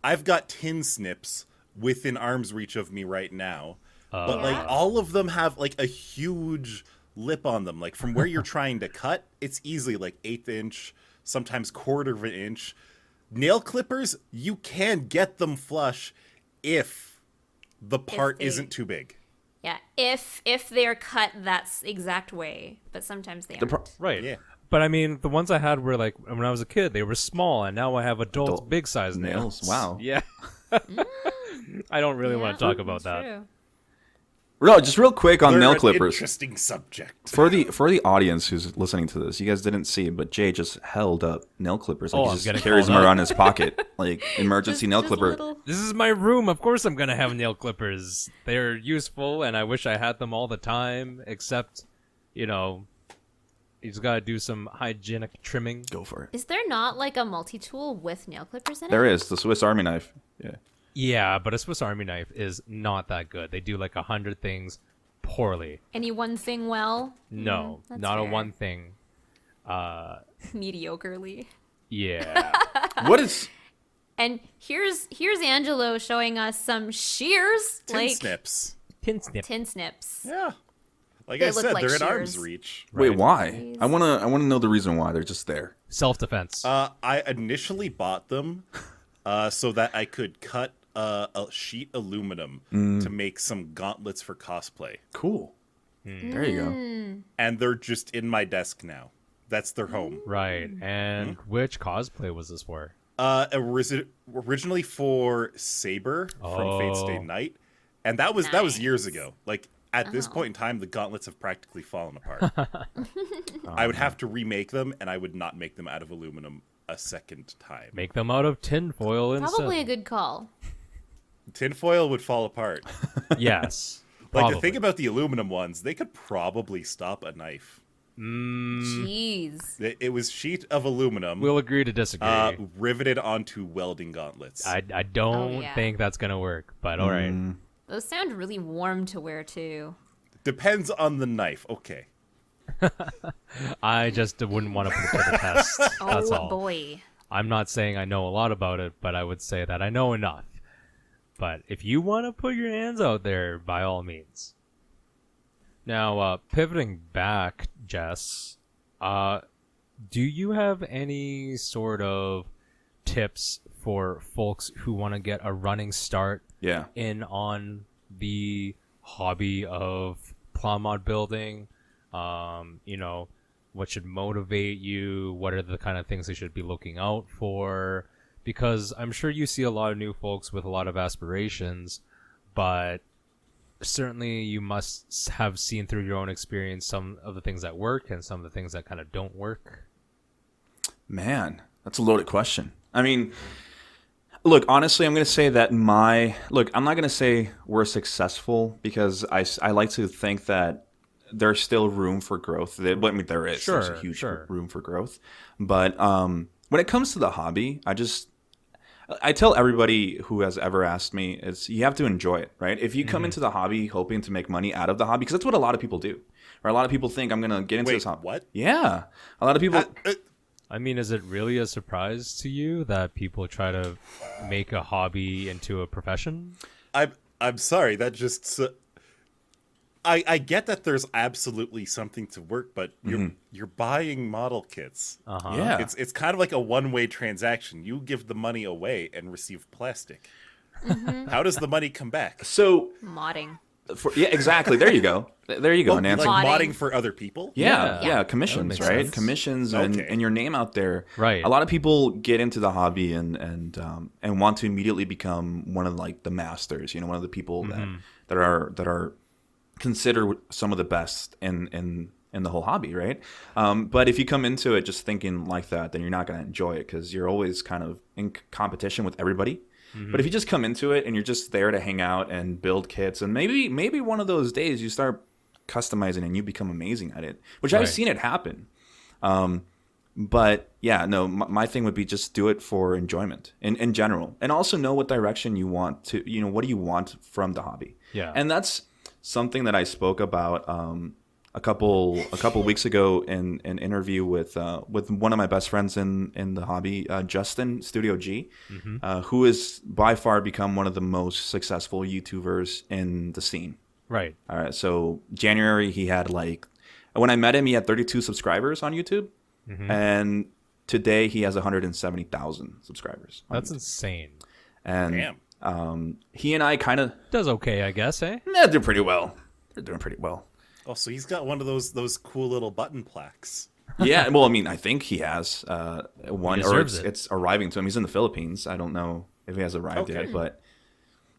Speaker 1: I've got tin snips within arm's reach of me right now. But like all of them have like a huge lip on them. Like from where you're trying to cut, it's easily like 1/8 inch, sometimes 1/4 of an inch. Nail clippers, you can get them flush if the part
Speaker 3: they-
Speaker 1: isn't too big.
Speaker 3: Yeah, if they're cut that exact way, but sometimes they aren't.
Speaker 2: Right.
Speaker 1: Yeah.
Speaker 2: But I mean, the ones I had were like when I was a kid, they were small, and now I have adult big size nails.
Speaker 4: Wow.
Speaker 2: Yeah. I don't really want to talk about that.
Speaker 3: True.
Speaker 4: No, just real quick on
Speaker 1: They're
Speaker 4: nail
Speaker 1: an
Speaker 4: clippers.
Speaker 1: interesting subject.
Speaker 4: For the audience who's listening to this, you guys didn't see, but Jay just held up nail clippers. Like
Speaker 2: Oh,
Speaker 4: he
Speaker 2: I'm
Speaker 4: just
Speaker 2: getting
Speaker 4: carries them
Speaker 2: called out.
Speaker 4: around in his pocket, like emergency nail clipper.
Speaker 2: This is my room. Of course, I'm gonna have nail clippers. They're useful, and I wish I had them all the time. Except, you know, you just gotta do some hygienic trimming.
Speaker 4: Go for it.
Speaker 3: Is there not like a multi-tool with nail clippers in it?
Speaker 4: There is the Swiss Army knife. Yeah.
Speaker 2: Yeah, but a Swiss Army knife is not that good. They do like 100 things poorly.
Speaker 3: Any one thing well?
Speaker 2: No,
Speaker 3: that's
Speaker 2: not a
Speaker 3: fair.
Speaker 2: one thing.
Speaker 3: Mediocrely.
Speaker 2: Yeah.
Speaker 4: What is?
Speaker 3: And here's Angelo showing us some shears,
Speaker 1: Tin
Speaker 3: like
Speaker 1: snips.
Speaker 2: Tin snip.
Speaker 3: tin snips.
Speaker 1: Yeah. Like
Speaker 3: They
Speaker 1: I
Speaker 3: look
Speaker 1: said,
Speaker 3: like
Speaker 1: they're in arm's
Speaker 3: shears.
Speaker 1: reach.
Speaker 4: Wait,
Speaker 2: Right.
Speaker 4: why? I wanna know the reason why they're just there.
Speaker 2: Self-defense.
Speaker 1: I initially bought them so that I could cut a sheet aluminum to make some gauntlets for cosplay.
Speaker 4: Cool. There you go.
Speaker 1: And they're just in my desk now. That's their home.
Speaker 2: Right. And which cosplay was this for?
Speaker 1: Originally for Saber from Fate Stay
Speaker 2: Oh.
Speaker 1: Night. And that was years
Speaker 3: Nice.
Speaker 1: ago. Like at this point in time, the gauntlets have practically fallen apart. I would have to remake them, and I would not make them out of aluminum a second time.
Speaker 2: Make them out of tin foil instead.
Speaker 3: Probably a good call.
Speaker 1: Tinfoil would fall apart.
Speaker 2: Yes.
Speaker 1: Like
Speaker 2: probably.
Speaker 1: the thing about the aluminum ones, they could probably stop a knife.
Speaker 3: Jeez.
Speaker 1: It was sheet of aluminum
Speaker 2: We'll agree to disagree.
Speaker 1: riveted onto welding gauntlets.
Speaker 2: I don't
Speaker 3: Oh, yeah.
Speaker 2: think that's gonna work, but all right.
Speaker 3: Those sound really warm to wear too.
Speaker 1: Depends on the knife. Okay.
Speaker 2: I just wouldn't want to put it to the test. That's
Speaker 3: Oh
Speaker 2: all.
Speaker 3: boy.
Speaker 2: I'm not saying I know a lot about it, but I would say that I know enough. But if you want to put your hands out there, by all means. Now, pivoting back, Jess, do you have any sort of tips for folks who want to get a running start
Speaker 4: Yeah.
Speaker 2: in on the hobby of Plamo building? You know, what should motivate you? What are the kind of things they should be looking out for? Because I'm sure you see a lot of new folks with a lot of aspirations, but certainly you must have seen through your own experience some of the things that work and some of the things that kind of don't work.
Speaker 4: Man, that's a loaded question. I mean, look, honestly, I'm going to say that I'm not going to say we're successful because I like to think that there's still room for growth. I mean, there is. There's a huge room for growth. But when it comes to the hobby, I tell everybody who has ever asked me is you have to enjoy it, right? If you come into the hobby hoping to make money out of the hobby, because that's what a lot of people do. Or a lot of people think I'm going to get into this hobby.
Speaker 1: What?
Speaker 4: Yeah. A lot of people...
Speaker 2: I mean, is it really a surprise to you that people try to make a hobby into a profession?
Speaker 1: I'm sorry. That just. I get that there's absolutely something to work, but you're buying model kits.
Speaker 2: Uh-huh.
Speaker 4: Yeah.
Speaker 1: It's kind of like a one-way transaction. You give the money away and receive plastic. How does the money come back?
Speaker 4: So...
Speaker 3: Modding.
Speaker 4: Yeah, exactly. There you go. There you go,
Speaker 1: Like
Speaker 4: Nancy.
Speaker 1: modding for other people?
Speaker 4: Yeah, commissions,
Speaker 2: makes
Speaker 4: right?
Speaker 2: sense.
Speaker 4: Commissions
Speaker 1: Okay.
Speaker 4: and your name out there.
Speaker 2: Right.
Speaker 4: A lot of people get into the hobby and want to immediately become one of like the masters. You know, one of the people that are considered some of the best in the whole hobby, right? But if you come into it just thinking like that, then you're not going to enjoy it because you're always kind of in competition with everybody. But if you just come into it and you're just there to hang out and build kits, and maybe one of those days you start customizing and you become amazing at it, which I've
Speaker 2: Right.
Speaker 4: seen it happen. But yeah, no, my thing would be just do it for enjoyment in general, and also know what direction you want to, what do you want from the hobby?
Speaker 2: Yeah.
Speaker 4: And that's something that I spoke about a couple weeks ago in an interview with one of my best friends in the hobby, Justin Studio G, who has by far become one of the most successful YouTubers in the scene.
Speaker 2: Right.
Speaker 4: All right. So January he had when I met him he had 32 subscribers on YouTube, and today he has 170,000 subscribers.
Speaker 2: That's insane.
Speaker 4: And
Speaker 1: Damn.
Speaker 4: he and I kind of
Speaker 2: Does okay, I guess, eh?
Speaker 4: they're pretty well. They're doing pretty well.
Speaker 1: Oh, so he's got one of those cool little button plaques.
Speaker 4: Yeah, well, I mean, I think he has one,
Speaker 2: He
Speaker 4: or
Speaker 2: deserves it.
Speaker 4: it's arriving to him. He's in the Philippines. I don't know if he has arrived
Speaker 1: Okay.
Speaker 4: yet, but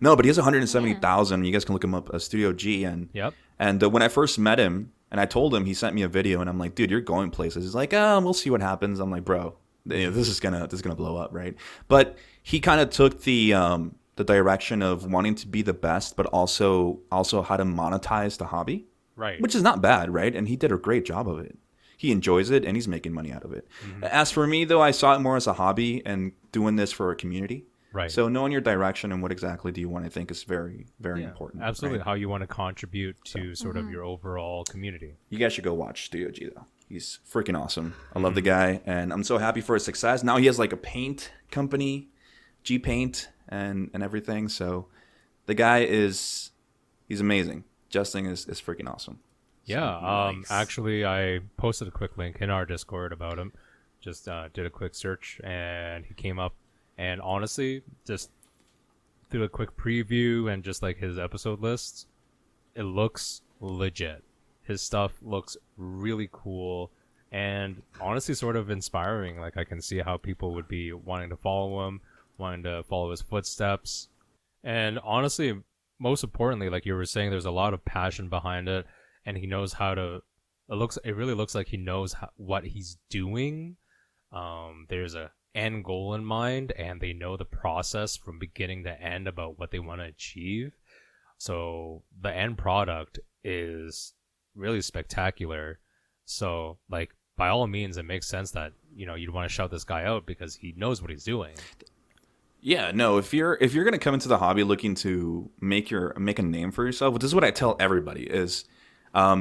Speaker 4: no, but he has 170,000. You guys can look him up, Studio G, and
Speaker 2: Yep.
Speaker 4: And when I first met him, and I told him, he sent me a video, and I'm like, dude, you're going places. He's like, we'll see what happens. I'm like, bro, this is gonna blow up, right? But he kind of took the direction of wanting to be the best, but also how to monetize the hobby.
Speaker 2: Right.
Speaker 4: Which is not bad, right? And he did a great job of it. He enjoys it, and he's making money out of it. As for me, though, I saw it more as a hobby and doing this for a community.
Speaker 2: Right.
Speaker 4: So knowing your direction and what exactly do you want, I think, is very, very important.
Speaker 2: Absolutely.
Speaker 4: right?
Speaker 2: How you want to contribute to sort of your overall community.
Speaker 4: You guys should go watch Studio G, though. He's freaking awesome. I love the guy, and I'm so happy for his success. Now he has like a paint company, G Paint, and everything. So the guy he's amazing. Justin is freaking awesome.
Speaker 2: Yeah.
Speaker 1: nice.
Speaker 2: Actually, I posted a quick link in our Discord about him. Just did a quick search, and he came up. And honestly, just through a quick preview and just like his episode lists, it looks legit. His stuff looks really cool and honestly sort of inspiring. Like I can see how people would be wanting to follow him, wanting to follow his footsteps. And honestly, most importantly, like you were saying, there's a lot of passion behind it, and he knows how to. It really looks like he knows what he's doing. There's a end goal in mind, and they know the process from beginning to end about what they want to achieve. So the end product is really spectacular. So like by all means, it makes sense that you'd want to shout this guy out because he knows what he's doing.
Speaker 4: Yeah, no. If you're gonna come into the hobby looking to make a name for yourself, this is what I tell everybody: is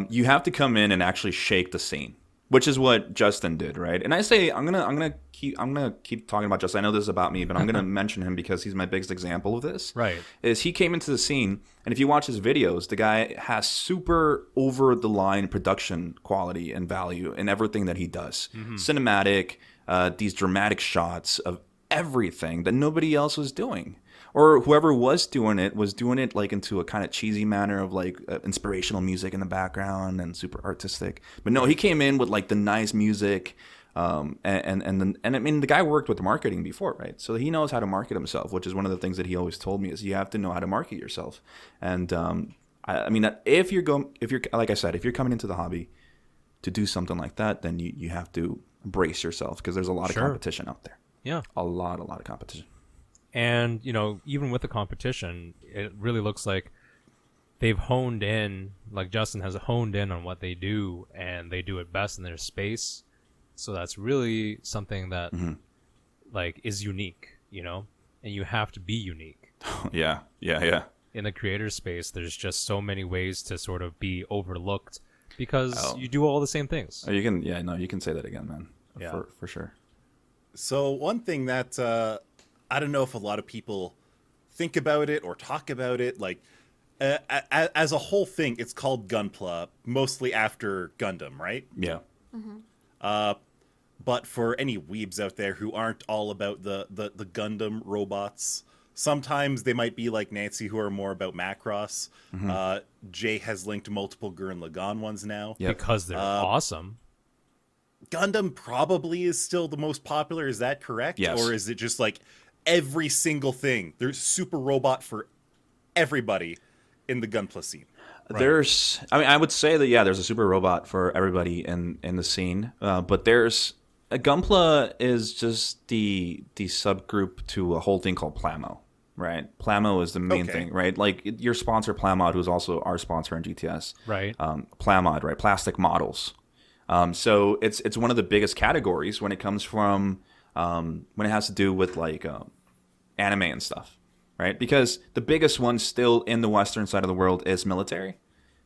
Speaker 4: you have to come in and actually shake the scene, which is what Justin did, right? And I say I'm gonna keep talking about Justin. I know this is about me, but I'm gonna mention him because he's my biggest example of this. Right? Is he came into the scene, and if you watch his videos, the guy has super over the line production quality and value in everything that he does. Cinematic, these dramatic shots of everything that nobody else was doing, or whoever was doing it like into a kind of cheesy manner of like inspirational music in the background and super artistic. But no, he came in with like the nice music, and I mean the guy worked with marketing before, right? So he knows how to market himself, which is one of the things that he always told me is you have to know how to market yourself. And I mean if you're like I said, if you're coming into the hobby to do something like that, then you have to brace yourself because there's a lot of competition out there.
Speaker 2: Yeah.
Speaker 4: A lot of competition.
Speaker 2: And, even with the competition, it really looks like they've honed in, like Justin has honed in on what they do, and they do it best in their space. So that's really something that, like, is unique, and you have to be unique.
Speaker 4: Yeah.
Speaker 2: In the creator space, there's just so many ways to sort of be overlooked because you do all the same things.
Speaker 4: Oh, you can say that again, man.
Speaker 2: Yeah.
Speaker 4: For sure.
Speaker 1: So one thing that I don't know if a lot of people think about it or talk about it, like as a whole thing, it's called Gunpla, mostly after Gundam, right?
Speaker 4: Yeah.
Speaker 1: But for any weebs out there who aren't all about the Gundam robots, sometimes they might be like Nancy, who are more about Macross. Jay has linked multiple Gurren Lagann ones now.
Speaker 2: Because they're awesome.
Speaker 1: Gundam probably is still the most popular. Is that correct?
Speaker 4: Yes.
Speaker 1: Or is it just like every single thing? There's super robot for everybody in the Gunpla scene.
Speaker 4: Right. I would say that, there's a super robot for everybody in the scene. But there's Gunpla is just the subgroup to a whole thing called Plamo, right? Plamo is the main thing, right? Like your sponsor Plamod, who's also our sponsor in GTS. Right. Plamod, right? Plastic models. So it's one of the biggest categories when it comes from when it has to do with like anime and stuff, right? Because the biggest one still in the western side of the world is military.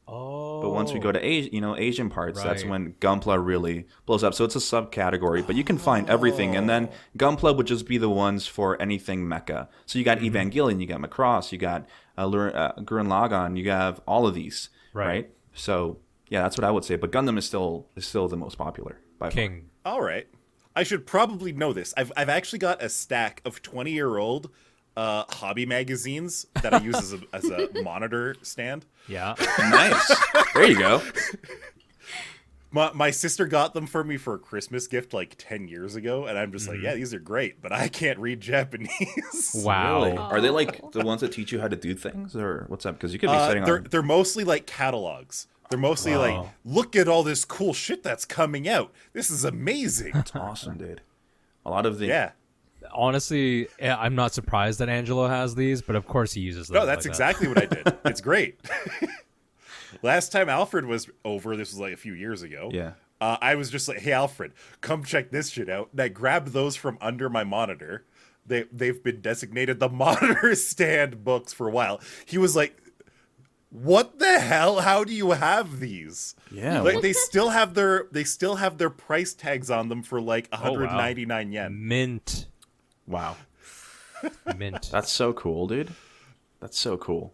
Speaker 2: Oh.
Speaker 4: But once we go to Asian parts, that's
Speaker 2: Right.
Speaker 4: when Gunpla really blows up. So it's a subcategory, but you can find everything. And then Gunpla would just be the ones for anything mecha. So you got Evangelion, you got Macross, you got Gurren Lagann, you have all of these, right? So yeah, that's what I would say. But Gundam is still the most popular by far.
Speaker 2: King.
Speaker 1: All right. I should probably know this. I've actually got a stack of 20-year-old hobby magazines that I use as a monitor stand.
Speaker 2: Yeah.
Speaker 4: Nice. There you go.
Speaker 1: My sister got them for me for a Christmas gift like 10 years ago, and I'm just like, yeah, these are great, but I can't read Japanese.
Speaker 2: Wow.
Speaker 4: Really? Are they like the ones that teach you how to do things, or what's up? Because you could be sitting on.
Speaker 1: They're mostly like catalogs. They're mostly like, look at all this cool shit that's coming out. This is amazing.
Speaker 4: That's awesome, dude. A lot of the
Speaker 1: Yeah.
Speaker 2: Honestly, I'm not surprised that Angelo has these, but of course he uses them.
Speaker 1: No, that's exactly what I did. It's great. Last time Alfred was over, this was like a few years ago.
Speaker 4: Yeah.
Speaker 1: I was just like, hey, Alfred, come check this shit out. And I grabbed those from under my monitor. They've been designated the monitor stand books for a while. He was like, what the hell? How do you have these?
Speaker 4: Yeah.
Speaker 1: Like they still have their price tags on them for like 199 yen.
Speaker 2: Mint.
Speaker 4: Wow.
Speaker 2: Mint.
Speaker 4: That's so cool, dude. That's so cool.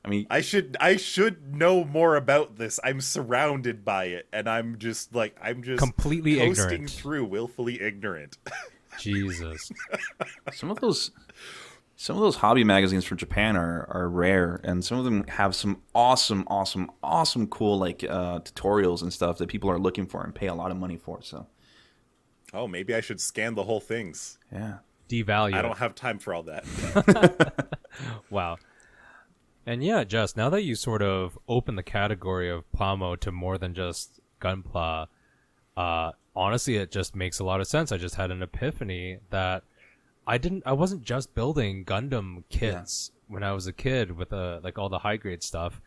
Speaker 4: I mean,
Speaker 1: I should know more about this. I'm surrounded by it, and I'm just
Speaker 2: Completely
Speaker 1: coasting
Speaker 2: ignorant.
Speaker 1: through, willfully ignorant.
Speaker 2: Jesus.
Speaker 4: some of those hobby magazines from Japan are rare, and some of them have some awesome cool like tutorials and stuff that people are looking for and pay a lot of money for. So,
Speaker 1: Oh, maybe I should scan the whole things.
Speaker 4: yeah.
Speaker 2: Devalue.
Speaker 1: I
Speaker 2: it.
Speaker 1: don't have time for all that.
Speaker 2: Wow. And yeah, Jess, now that you sort of open the category of Plamo to more than just Gunpla, honestly, it just makes a lot of sense. I just had an epiphany that I wasn't just building Gundam kits when I was a kid with like all the high grade stuff.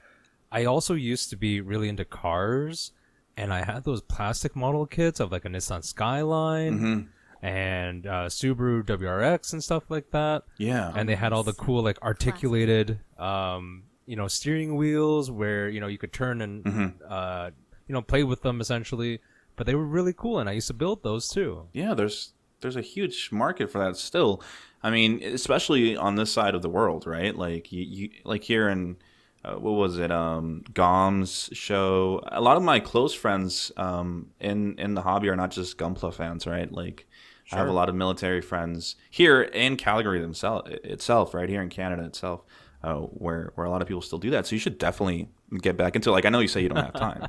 Speaker 2: I also used to be really into cars, and I had those plastic model kits of like a Nissan Skyline and Subaru WRX and stuff like that.
Speaker 4: Yeah.
Speaker 2: And they had all the cool like articulated steering wheels where you could turn and play with them essentially. But they were really cool, and I used to build those too.
Speaker 4: Yeah, there's a huge market for that still. I mean, especially on this side of the world, right? Like you like here in what was it? Gom's show. A lot of my close friends in the hobby are not just Gunpla fans, right? Like I have a lot of military friends here in Calgary itself, right here in Canada itself, where a lot of people still do that. So you should definitely get back into it. Like I know you say you don't have time.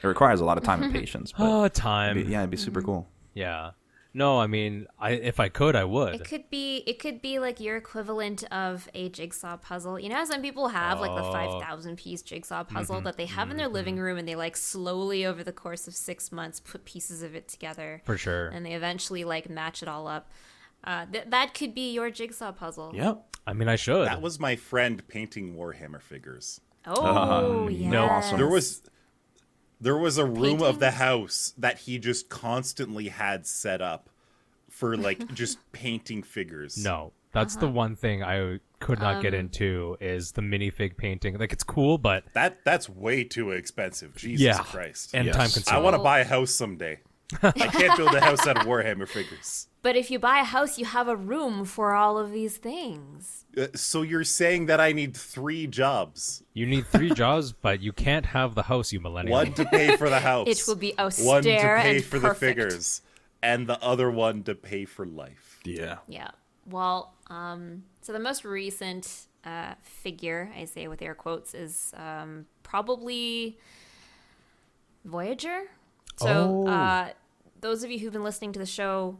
Speaker 4: It requires a lot of time and patience. But
Speaker 2: Time.
Speaker 4: it'd be super cool.
Speaker 2: Yeah. No, I mean, if I could, I would.
Speaker 3: It could be like your equivalent of a jigsaw puzzle. You know how some people have like the 5,000 piece jigsaw puzzle that they have in their living room, and they like slowly over the course of 6 months put pieces of it together.
Speaker 2: For sure.
Speaker 3: And they eventually like match it all up. That could be your jigsaw puzzle.
Speaker 4: Yep.
Speaker 2: I mean, I should.
Speaker 1: That was my friend painting Warhammer figures.
Speaker 3: Oh, yes.
Speaker 2: no.
Speaker 4: Awesome.
Speaker 1: There was a room of the
Speaker 3: Paintings?
Speaker 1: house that he just constantly had set up for like just painting figures.
Speaker 2: No, that's the one thing I could not get into is the minifig painting. Like, it's cool, but
Speaker 1: That's way too expensive. Jesus Christ.
Speaker 2: and
Speaker 4: Yes.
Speaker 2: time
Speaker 1: I
Speaker 2: consuming.
Speaker 1: want to buy a house someday. I can't build a house out of Warhammer figures.
Speaker 3: But if you buy a house, you have a room for all of these things.
Speaker 1: So you're saying that I need 3 jobs.
Speaker 2: You need 3 jobs, but you can't have the house, you millennial.
Speaker 1: One to pay for the house.
Speaker 3: It will be austere
Speaker 1: One to pay
Speaker 3: and
Speaker 1: for
Speaker 3: perfect.
Speaker 1: the figures. And the other one to pay for life.
Speaker 4: Yeah.
Speaker 3: Yeah. Well, so the most recent figure, I say with air quotes, is probably Voyager. So those of you who've been listening to the show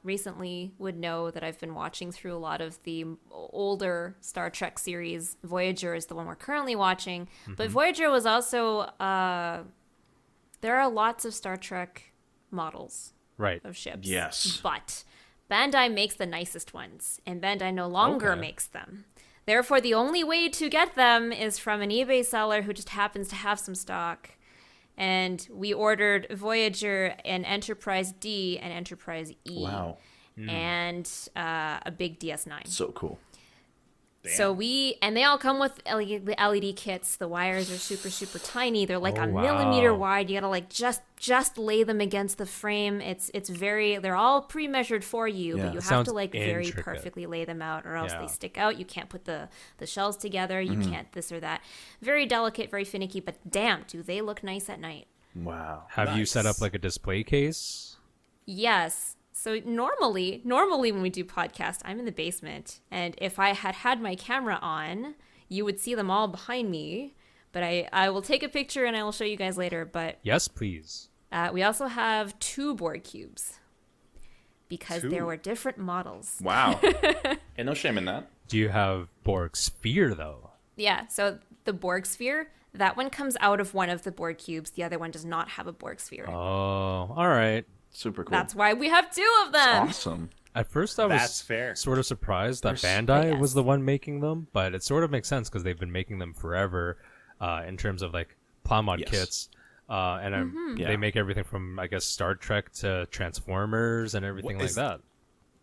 Speaker 3: recently would know that I've been watching through a lot of the older Star Trek series. Voyager is the one we're currently watching. But Voyager was also... there are lots of Star Trek models
Speaker 2: Right.
Speaker 3: of ships.
Speaker 4: Yes.
Speaker 3: But Bandai makes the nicest ones, and Bandai no longer
Speaker 2: Okay.
Speaker 3: makes them. Therefore, the only way to get them is from an eBay seller who just happens to have some stock. And we ordered Voyager and Enterprise D and Enterprise E.
Speaker 4: Wow.
Speaker 3: And a big DS9.
Speaker 4: So cool.
Speaker 3: So and they all come with LED kits. The wires are super, super tiny. They're like
Speaker 2: Oh,
Speaker 3: a millimeter
Speaker 2: wow.
Speaker 3: wide. You gotta like just lay them against the frame. They're all pre-measured for you,
Speaker 4: Yeah.
Speaker 3: but you
Speaker 2: It
Speaker 3: have
Speaker 2: sounds
Speaker 3: to like very
Speaker 2: intricate.
Speaker 3: perfectly lay them out, or else
Speaker 2: Yeah.
Speaker 3: they stick out. You can't put the shells together. You can't this or that. Very delicate, very finicky. But damn, do they look nice at night?
Speaker 4: Wow.
Speaker 2: Have you set up
Speaker 1: Nice.
Speaker 2: like a display case?
Speaker 3: Yes. So normally when we do podcasts, I'm in the basement, and if I had my camera on, you would see them all behind me. But I will take a picture and I will show you guys later. But
Speaker 2: Yes, please.
Speaker 3: we also have 2 board cubes because there
Speaker 1: 2?
Speaker 3: were different models.
Speaker 4: Wow. And no shame in that.
Speaker 2: Do you have Borg Sphere though?
Speaker 3: Yeah. So the Borg sphere, that one comes out of one of the board cubes. The other one does not have a Borg sphere.
Speaker 2: Oh, all right.
Speaker 4: Super cool.
Speaker 3: That's why we have 2 of them.
Speaker 4: awesome.
Speaker 2: At first, I was
Speaker 1: That's fair.
Speaker 2: sort of surprised that
Speaker 4: There's-
Speaker 2: Bandai
Speaker 3: Yes.
Speaker 2: was the one making them, but it sort of makes sense because they've been making them forever in terms of like Plamo
Speaker 4: Yes.
Speaker 2: kits. And
Speaker 4: Yeah.
Speaker 2: they make everything from, I guess, Star Trek to Transformers and everything
Speaker 1: What
Speaker 2: like
Speaker 1: is-
Speaker 2: that.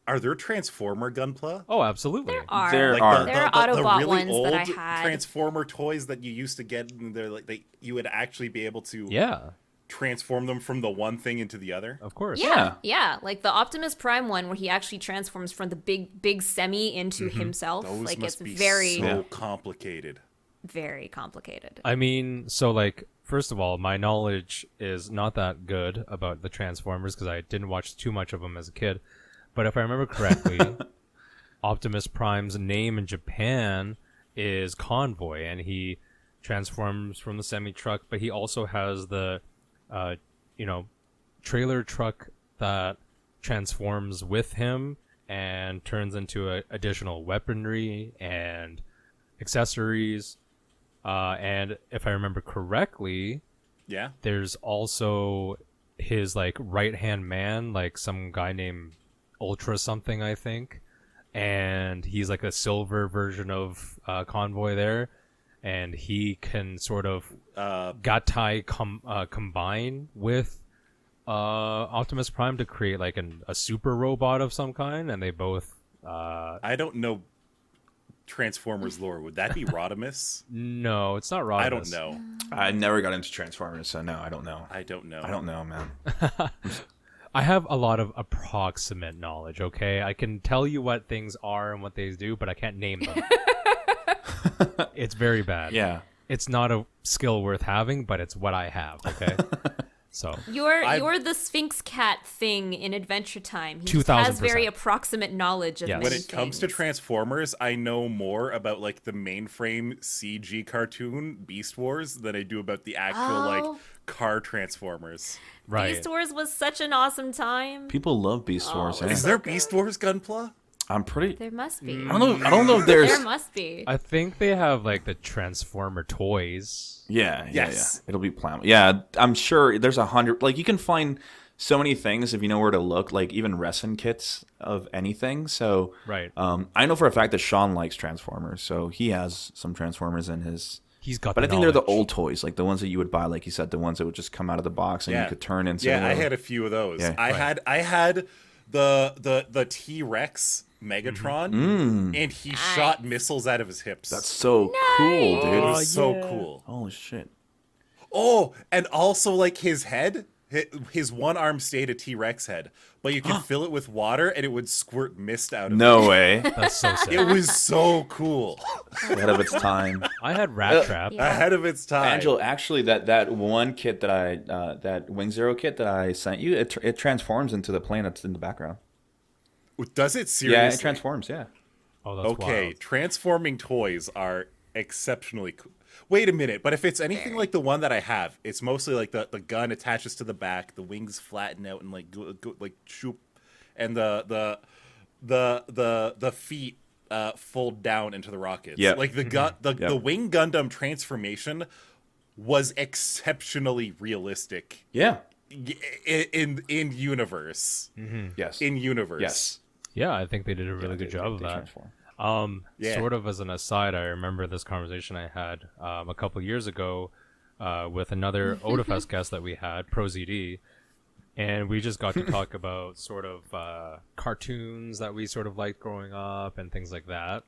Speaker 1: Are there Transformer Gunpla?
Speaker 2: Oh, absolutely.
Speaker 3: There are.
Speaker 4: There
Speaker 1: Like
Speaker 4: are.
Speaker 3: There are Autobot
Speaker 1: really
Speaker 3: ones
Speaker 1: old
Speaker 3: that I had.
Speaker 1: Transformer toys that you used to get, and they're like you would actually be able to
Speaker 2: Yeah,
Speaker 1: transform them from the one thing into the other.
Speaker 2: of course.
Speaker 3: Yeah, like the Optimus Prime one where he actually transforms from the big semi into himself.
Speaker 1: Those
Speaker 3: Like
Speaker 1: must
Speaker 3: it's
Speaker 1: be
Speaker 3: very
Speaker 1: so complicated.
Speaker 3: very complicated.
Speaker 2: I mean, so like, first of all, my knowledge is not that good about the Transformers because I didn't watch too much of them as a kid. But if I remember correctly, Optimus Prime's name in Japan is Convoy, and he transforms from the semi truck. But he also has the, trailer truck that transforms with him and turns into additional weaponry and accessories. And if I remember correctly,
Speaker 1: Yeah.
Speaker 2: there's also his like right hand man, like some guy named Ultra something, I think, and he's like a silver version of Convoy there, and he can sort of gatai combine with Optimus Prime to create like a super robot of some kind, and they both
Speaker 1: I don't know Transformers lore. Would that be Rodimus?
Speaker 2: no, it's not Rodimus.
Speaker 1: I don't know.
Speaker 4: I never got into Transformers, so no, I don't know.
Speaker 1: I don't know.
Speaker 4: I don't know, man.
Speaker 2: I have a lot of approximate knowledge, okay? I can tell you what things are and what they do, but I can't name them. It's very bad.
Speaker 4: Yeah.
Speaker 2: It's not a skill worth having, but it's what I have, okay? So,
Speaker 3: You're the Sphinx cat thing in Adventure Time. He just
Speaker 2: 2000%.
Speaker 3: has very approximate knowledge of
Speaker 2: Yes.
Speaker 3: many
Speaker 1: When it comes to
Speaker 3: things.
Speaker 1: Transformers, I know more about like the mainframe CG cartoon Beast Wars than I do about the actual like
Speaker 3: Oh.
Speaker 1: car Transformers.
Speaker 2: right.
Speaker 3: Beast Wars was such an awesome time.
Speaker 4: People love Beast Wars. Yeah.
Speaker 1: Is there Beast Wars Gunpla?
Speaker 4: I'm pretty.
Speaker 3: There must be.
Speaker 4: I don't know if there's.
Speaker 3: There must be.
Speaker 2: I think they have like the Transformer toys.
Speaker 4: Yeah.
Speaker 1: Yes.
Speaker 4: It'll be Plamo. Yeah, I'm sure there's 100. Like you can find so many things if you know where to look. Like even resin kits of anything. So
Speaker 2: Right.
Speaker 4: I know for a fact that Sean likes Transformers, so he has some Transformers in his.
Speaker 2: He's got
Speaker 4: But
Speaker 2: the
Speaker 4: I think they're the
Speaker 2: knowledge.
Speaker 4: old toys, like the ones that you would buy, like you said, the ones that would just come out of the box and
Speaker 1: Yeah.
Speaker 4: you could turn into.
Speaker 1: Yeah, I had a few of those.
Speaker 4: Yeah.
Speaker 1: I had the T-Rex Megatron, and he shot missiles out of his hips.
Speaker 4: That's so cool, dude.
Speaker 1: it was so cool.
Speaker 4: Holy shit.
Speaker 1: Oh, and also like his head, his one arm stayed a T-Rex head, but you could fill it with water and it would squirt mist out of it.
Speaker 4: No way.
Speaker 2: That's so sick.
Speaker 1: It was so cool.
Speaker 4: Ahead of its time.
Speaker 2: I had Rat Trap.
Speaker 3: Yeah.
Speaker 1: Ahead of its time.
Speaker 4: Angel, actually, that one kit that that Wing Zero kit that I sent you, it transforms into the plane that's in the background.
Speaker 1: Does it seriously?
Speaker 4: Yeah, it transforms. Yeah.
Speaker 2: Oh, that's
Speaker 1: Okay,
Speaker 2: wild.
Speaker 1: transforming toys are exceptionally cool. Wait a minute, but if it's anything like the one that I have, it's mostly like the gun attaches to the back, the wings flatten out and like go like shoop, and the feet fold down into the rockets.
Speaker 4: Yeah.
Speaker 1: Like the the Wing Gundam transformation was exceptionally realistic
Speaker 4: Yeah.
Speaker 1: in universe.
Speaker 4: Yes.
Speaker 1: In universe.
Speaker 4: Yes.
Speaker 2: Yeah, I think they did a really good job of
Speaker 4: they
Speaker 2: that.
Speaker 4: transform.
Speaker 1: Yeah.
Speaker 2: Sort of as an aside, I remember this conversation I had a couple years ago with another Otafest guest that we had, ProZD, and we just got to talk about sort of cartoons that we sort of liked growing up and things like that.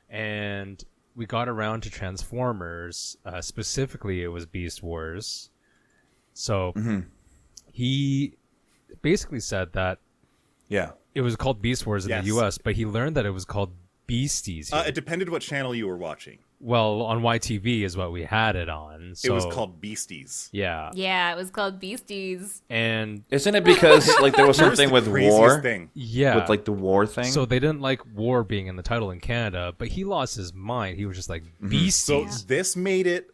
Speaker 2: and we got around to Transformers. Specifically, it was Beast Wars. So he basically said that
Speaker 4: Yeah.
Speaker 2: it was called Beast Wars in
Speaker 1: Yes.
Speaker 2: the U.S., but he learned that it was called Beasties here.
Speaker 1: It depended what channel you were watching.
Speaker 2: Well, on YTV is what we had it on. So,
Speaker 1: It was called Beasties.
Speaker 2: Yeah.
Speaker 3: Yeah, it was called Beasties.
Speaker 2: And
Speaker 4: Isn't it because like there was
Speaker 1: Here's
Speaker 4: something
Speaker 1: the
Speaker 4: with
Speaker 1: craziest
Speaker 4: war?
Speaker 1: thing.
Speaker 2: yeah.
Speaker 4: With like the war thing?
Speaker 2: So they didn't like war being in the title in Canada, but he lost his mind. He was just like
Speaker 1: So
Speaker 2: Beasties.
Speaker 1: this made it.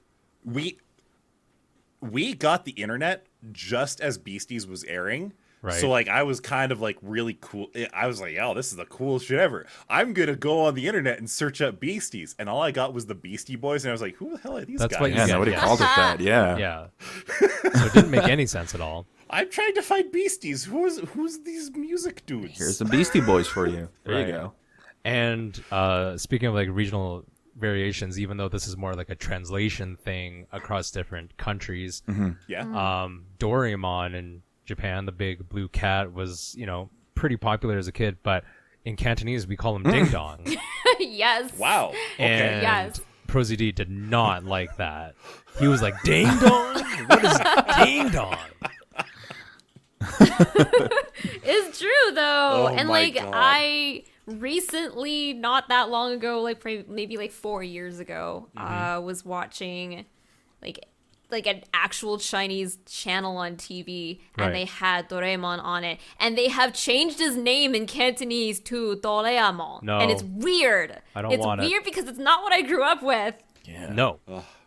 Speaker 1: We got the internet just as Beasties was airing.
Speaker 2: Right.
Speaker 1: So like I was kind of like really cool. I was like, "Oh, this is the coolest shit ever." I'm gonna go on the internet and search up Beasties, and all I got was the Beastie Boys, and I was like, "Who the hell are these
Speaker 2: That's
Speaker 1: guys?"
Speaker 2: what you
Speaker 4: yeah,
Speaker 2: get,
Speaker 4: nobody
Speaker 2: yeah.
Speaker 4: called it that. Yeah.
Speaker 2: Yeah. So it didn't make any sense at all.
Speaker 1: I'm trying to find Beasties. Who's these music dudes?
Speaker 4: Here's the Beastie Boys for you. There
Speaker 2: Right.
Speaker 4: you go.
Speaker 2: And speaking of like regional variations, even though this is more like a translation thing across different countries,
Speaker 1: Yeah.
Speaker 2: Doraemon in Japan, the big blue cat, was, pretty popular as a kid, but in Cantonese we call him Ding Dong.
Speaker 3: Yes.
Speaker 1: Wow. Okay.
Speaker 2: And
Speaker 3: Yes.
Speaker 2: Prosy D did not like that. He was like, Ding Dong? What is Ding Dong?
Speaker 3: It's true though.
Speaker 1: Oh
Speaker 3: And
Speaker 1: my
Speaker 3: like
Speaker 1: God.
Speaker 3: I recently, not that long ago, like maybe like 4 years ago, was watching like an actual Chinese channel on TV, and
Speaker 2: Right.
Speaker 3: they had Doraemon on it, and they have changed his name in Cantonese to Doraemon.
Speaker 2: No.
Speaker 3: And it's weird.
Speaker 2: I don't
Speaker 3: it's
Speaker 2: want it.
Speaker 3: weird because it's not what I grew up with.
Speaker 4: Yeah.
Speaker 2: No.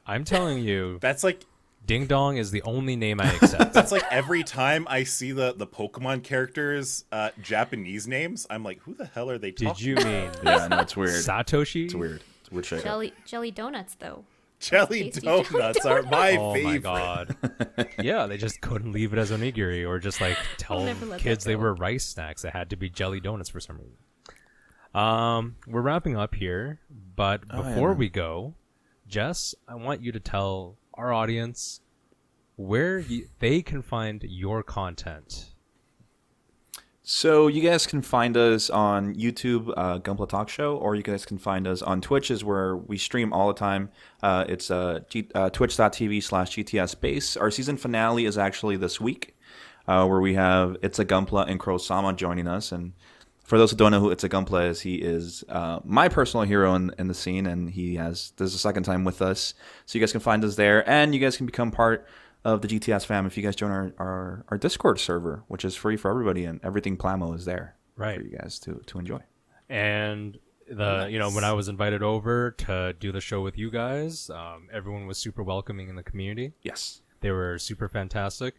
Speaker 2: I'm telling you,
Speaker 1: That's like
Speaker 2: Ding Dong is the only name I accept.
Speaker 1: That's like every time I see the Pokemon characters' Japanese names, I'm like, who the hell are they talking?
Speaker 2: Did you mean
Speaker 4: Yeah, no, it's weird.
Speaker 2: Satoshi?
Speaker 4: It's weird. It's a weird shake.
Speaker 3: Jelly donuts though.
Speaker 1: Jelly
Speaker 3: Tasty
Speaker 1: donuts are my
Speaker 2: Oh
Speaker 1: favorite.
Speaker 2: my god. Yeah, they just couldn't leave it as onigiri or just like tell
Speaker 3: never let
Speaker 2: kids
Speaker 3: that
Speaker 2: they
Speaker 3: go.
Speaker 2: were rice snacks. It had to be jelly donuts for some reason. We're wrapping up here, but before we go, Jess, I want you to tell our audience where they can find your content.
Speaker 4: So you guys can find us on YouTube, Gunpla Talk Show, or you guys can find us on Twitch, is where we stream all the time. It's twitch.tv/GTS Base. Our season finale is actually this week, where we have It's a Gunpla and Crow-sama joining us. And for those who don't know who It's a Gunpla is, he is my personal hero in the scene, and this is the second time with us. So you guys can find us there, and you guys can become part of the GTS fam if you guys join our Discord server, which is free for everybody, and everything Plamo is there
Speaker 2: Right.
Speaker 4: for you guys to enjoy.
Speaker 2: And when I was invited over to do the show with you guys, everyone was super welcoming in the community.
Speaker 4: Yes.
Speaker 2: They were super fantastic.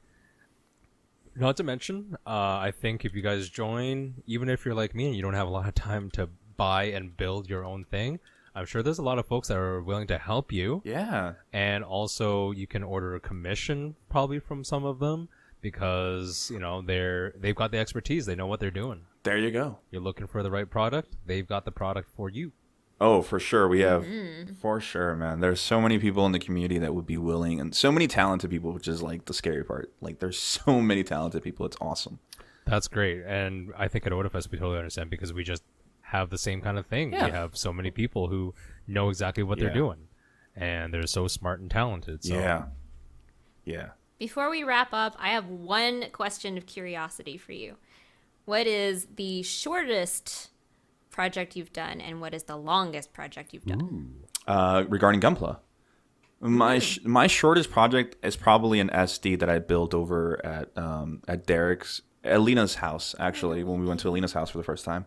Speaker 2: Not to mention, I think if you guys join, even if you're like me and you don't have a lot of time to buy and build your own thing, I'm sure there's a lot of folks that are willing to help you.
Speaker 4: Yeah.
Speaker 2: And also you can order a commission probably from some of them because, they've got the expertise. They know what they're doing.
Speaker 4: There you go.
Speaker 2: You're looking for the right product. They've got the product for you.
Speaker 4: Oh, for sure. We have, for sure, man. There's so many people in the community that would be willing, and so many talented people, which is like the scary part. Like, there's so many talented people. It's awesome.
Speaker 2: That's great. And I think at Otafest we totally understand because we just have the same kind of thing.
Speaker 4: Yeah.
Speaker 2: We have so many people who know exactly what they're
Speaker 4: Yeah.
Speaker 2: doing. And they're so smart and talented. So
Speaker 4: Yeah.
Speaker 3: Before we wrap up, I have one question of curiosity for you. What is the shortest project you've done, and what is the longest project you've done?
Speaker 4: Regarding Gunpla, my shortest project is probably an SD that I built over at Lena's house, actually, when we went to Lena's house for the first time.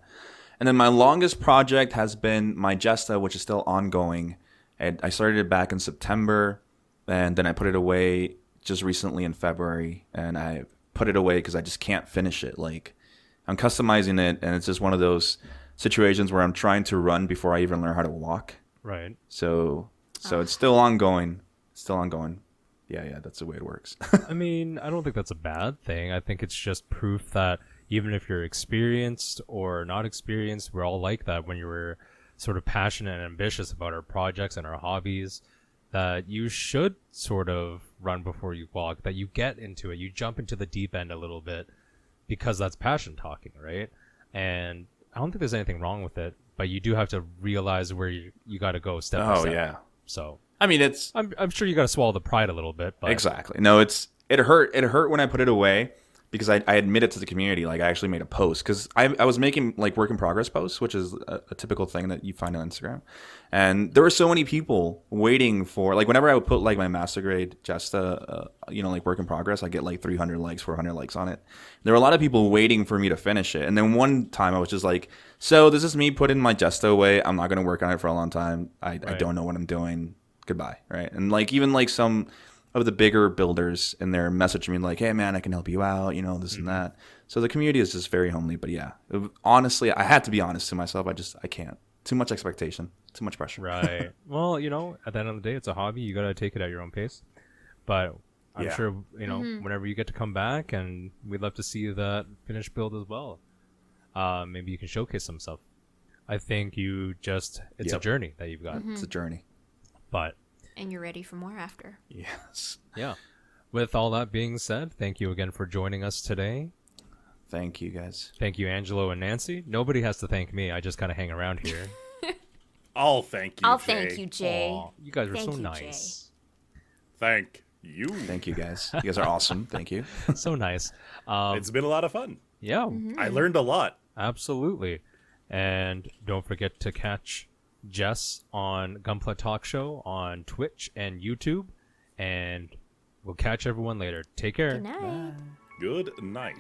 Speaker 4: And then my longest project has been my Jesta, which is still ongoing. And I started it back in September, and then I put it away just recently in February. And I put it away because I just can't finish it. Like, I'm customizing it, and it's just one of those situations where I'm trying to run before I even learn how to walk.
Speaker 2: right.
Speaker 4: So it's still ongoing. Still ongoing. Yeah, that's the way it works.
Speaker 2: I mean, I don't think that's a bad thing. I think it's just proof that even if you're experienced or not experienced, we're all like that when you're sort of passionate and ambitious about our projects and our hobbies, that you should sort of run before you walk, that you get into it, you jump into the deep end a little bit because that's passion talking, right? And I don't think there's anything wrong with it, but you do have to realize where you got to go step by
Speaker 4: Oh
Speaker 2: step.
Speaker 4: yeah.
Speaker 2: So
Speaker 4: I mean, it's
Speaker 2: I'm sure you got to swallow the pride a little bit. But
Speaker 4: exactly. No, it hurt. It hurt when I put it away because I admitted to the community. Like I actually made a post because I was making like work in progress posts, which is a typical thing that you find on Instagram. And there were so many people waiting for like whenever I would put like my master grade Jesta, like work in progress, I get like 300 likes, 400 likes on it. There were a lot of people waiting for me to finish it. And then one time I was just like, so this is me putting my Jesta away. I'm not going to work on it for a long time. I don't know what I'm doing. Goodbye. Right. And like even like some of the bigger builders in there message me like, hey man, I can help you out, this and that. So the community is just very homely. But yeah, honestly, I had to be honest to myself. I can't. Too much expectation, too much pressure.
Speaker 2: Right. Well, at the end of the day, it's a hobby. You got to take it at your own pace. But I'm sure, whenever you get to come back, and we'd love to see that finished build as well. Maybe you can showcase some stuff. I think it's a journey that you've got.
Speaker 4: It's a journey.
Speaker 2: But
Speaker 3: And you're ready for more after.
Speaker 4: Yes.
Speaker 2: yeah. With all that being said, thank you again for joining us today.
Speaker 4: Thank you, guys.
Speaker 2: Thank you, Angelo and Nancy. Nobody has to thank me. I just kind of hang around here.
Speaker 1: I'll thank you,
Speaker 3: I'll
Speaker 1: Jay.
Speaker 3: thank you, Jay.
Speaker 2: Aw, you guys are
Speaker 3: Thank
Speaker 2: so
Speaker 3: you,
Speaker 2: nice.
Speaker 1: Thank you.
Speaker 4: Thank you, guys. You guys are awesome. Thank you.
Speaker 2: So nice.
Speaker 1: It's been a lot of fun.
Speaker 2: Yeah,
Speaker 1: I learned a lot.
Speaker 2: absolutely. And don't forget to catch Jess on Gunpla Talk Show on Twitch and YouTube. And we'll catch everyone later. Take care.
Speaker 3: Good night.
Speaker 1: Good night.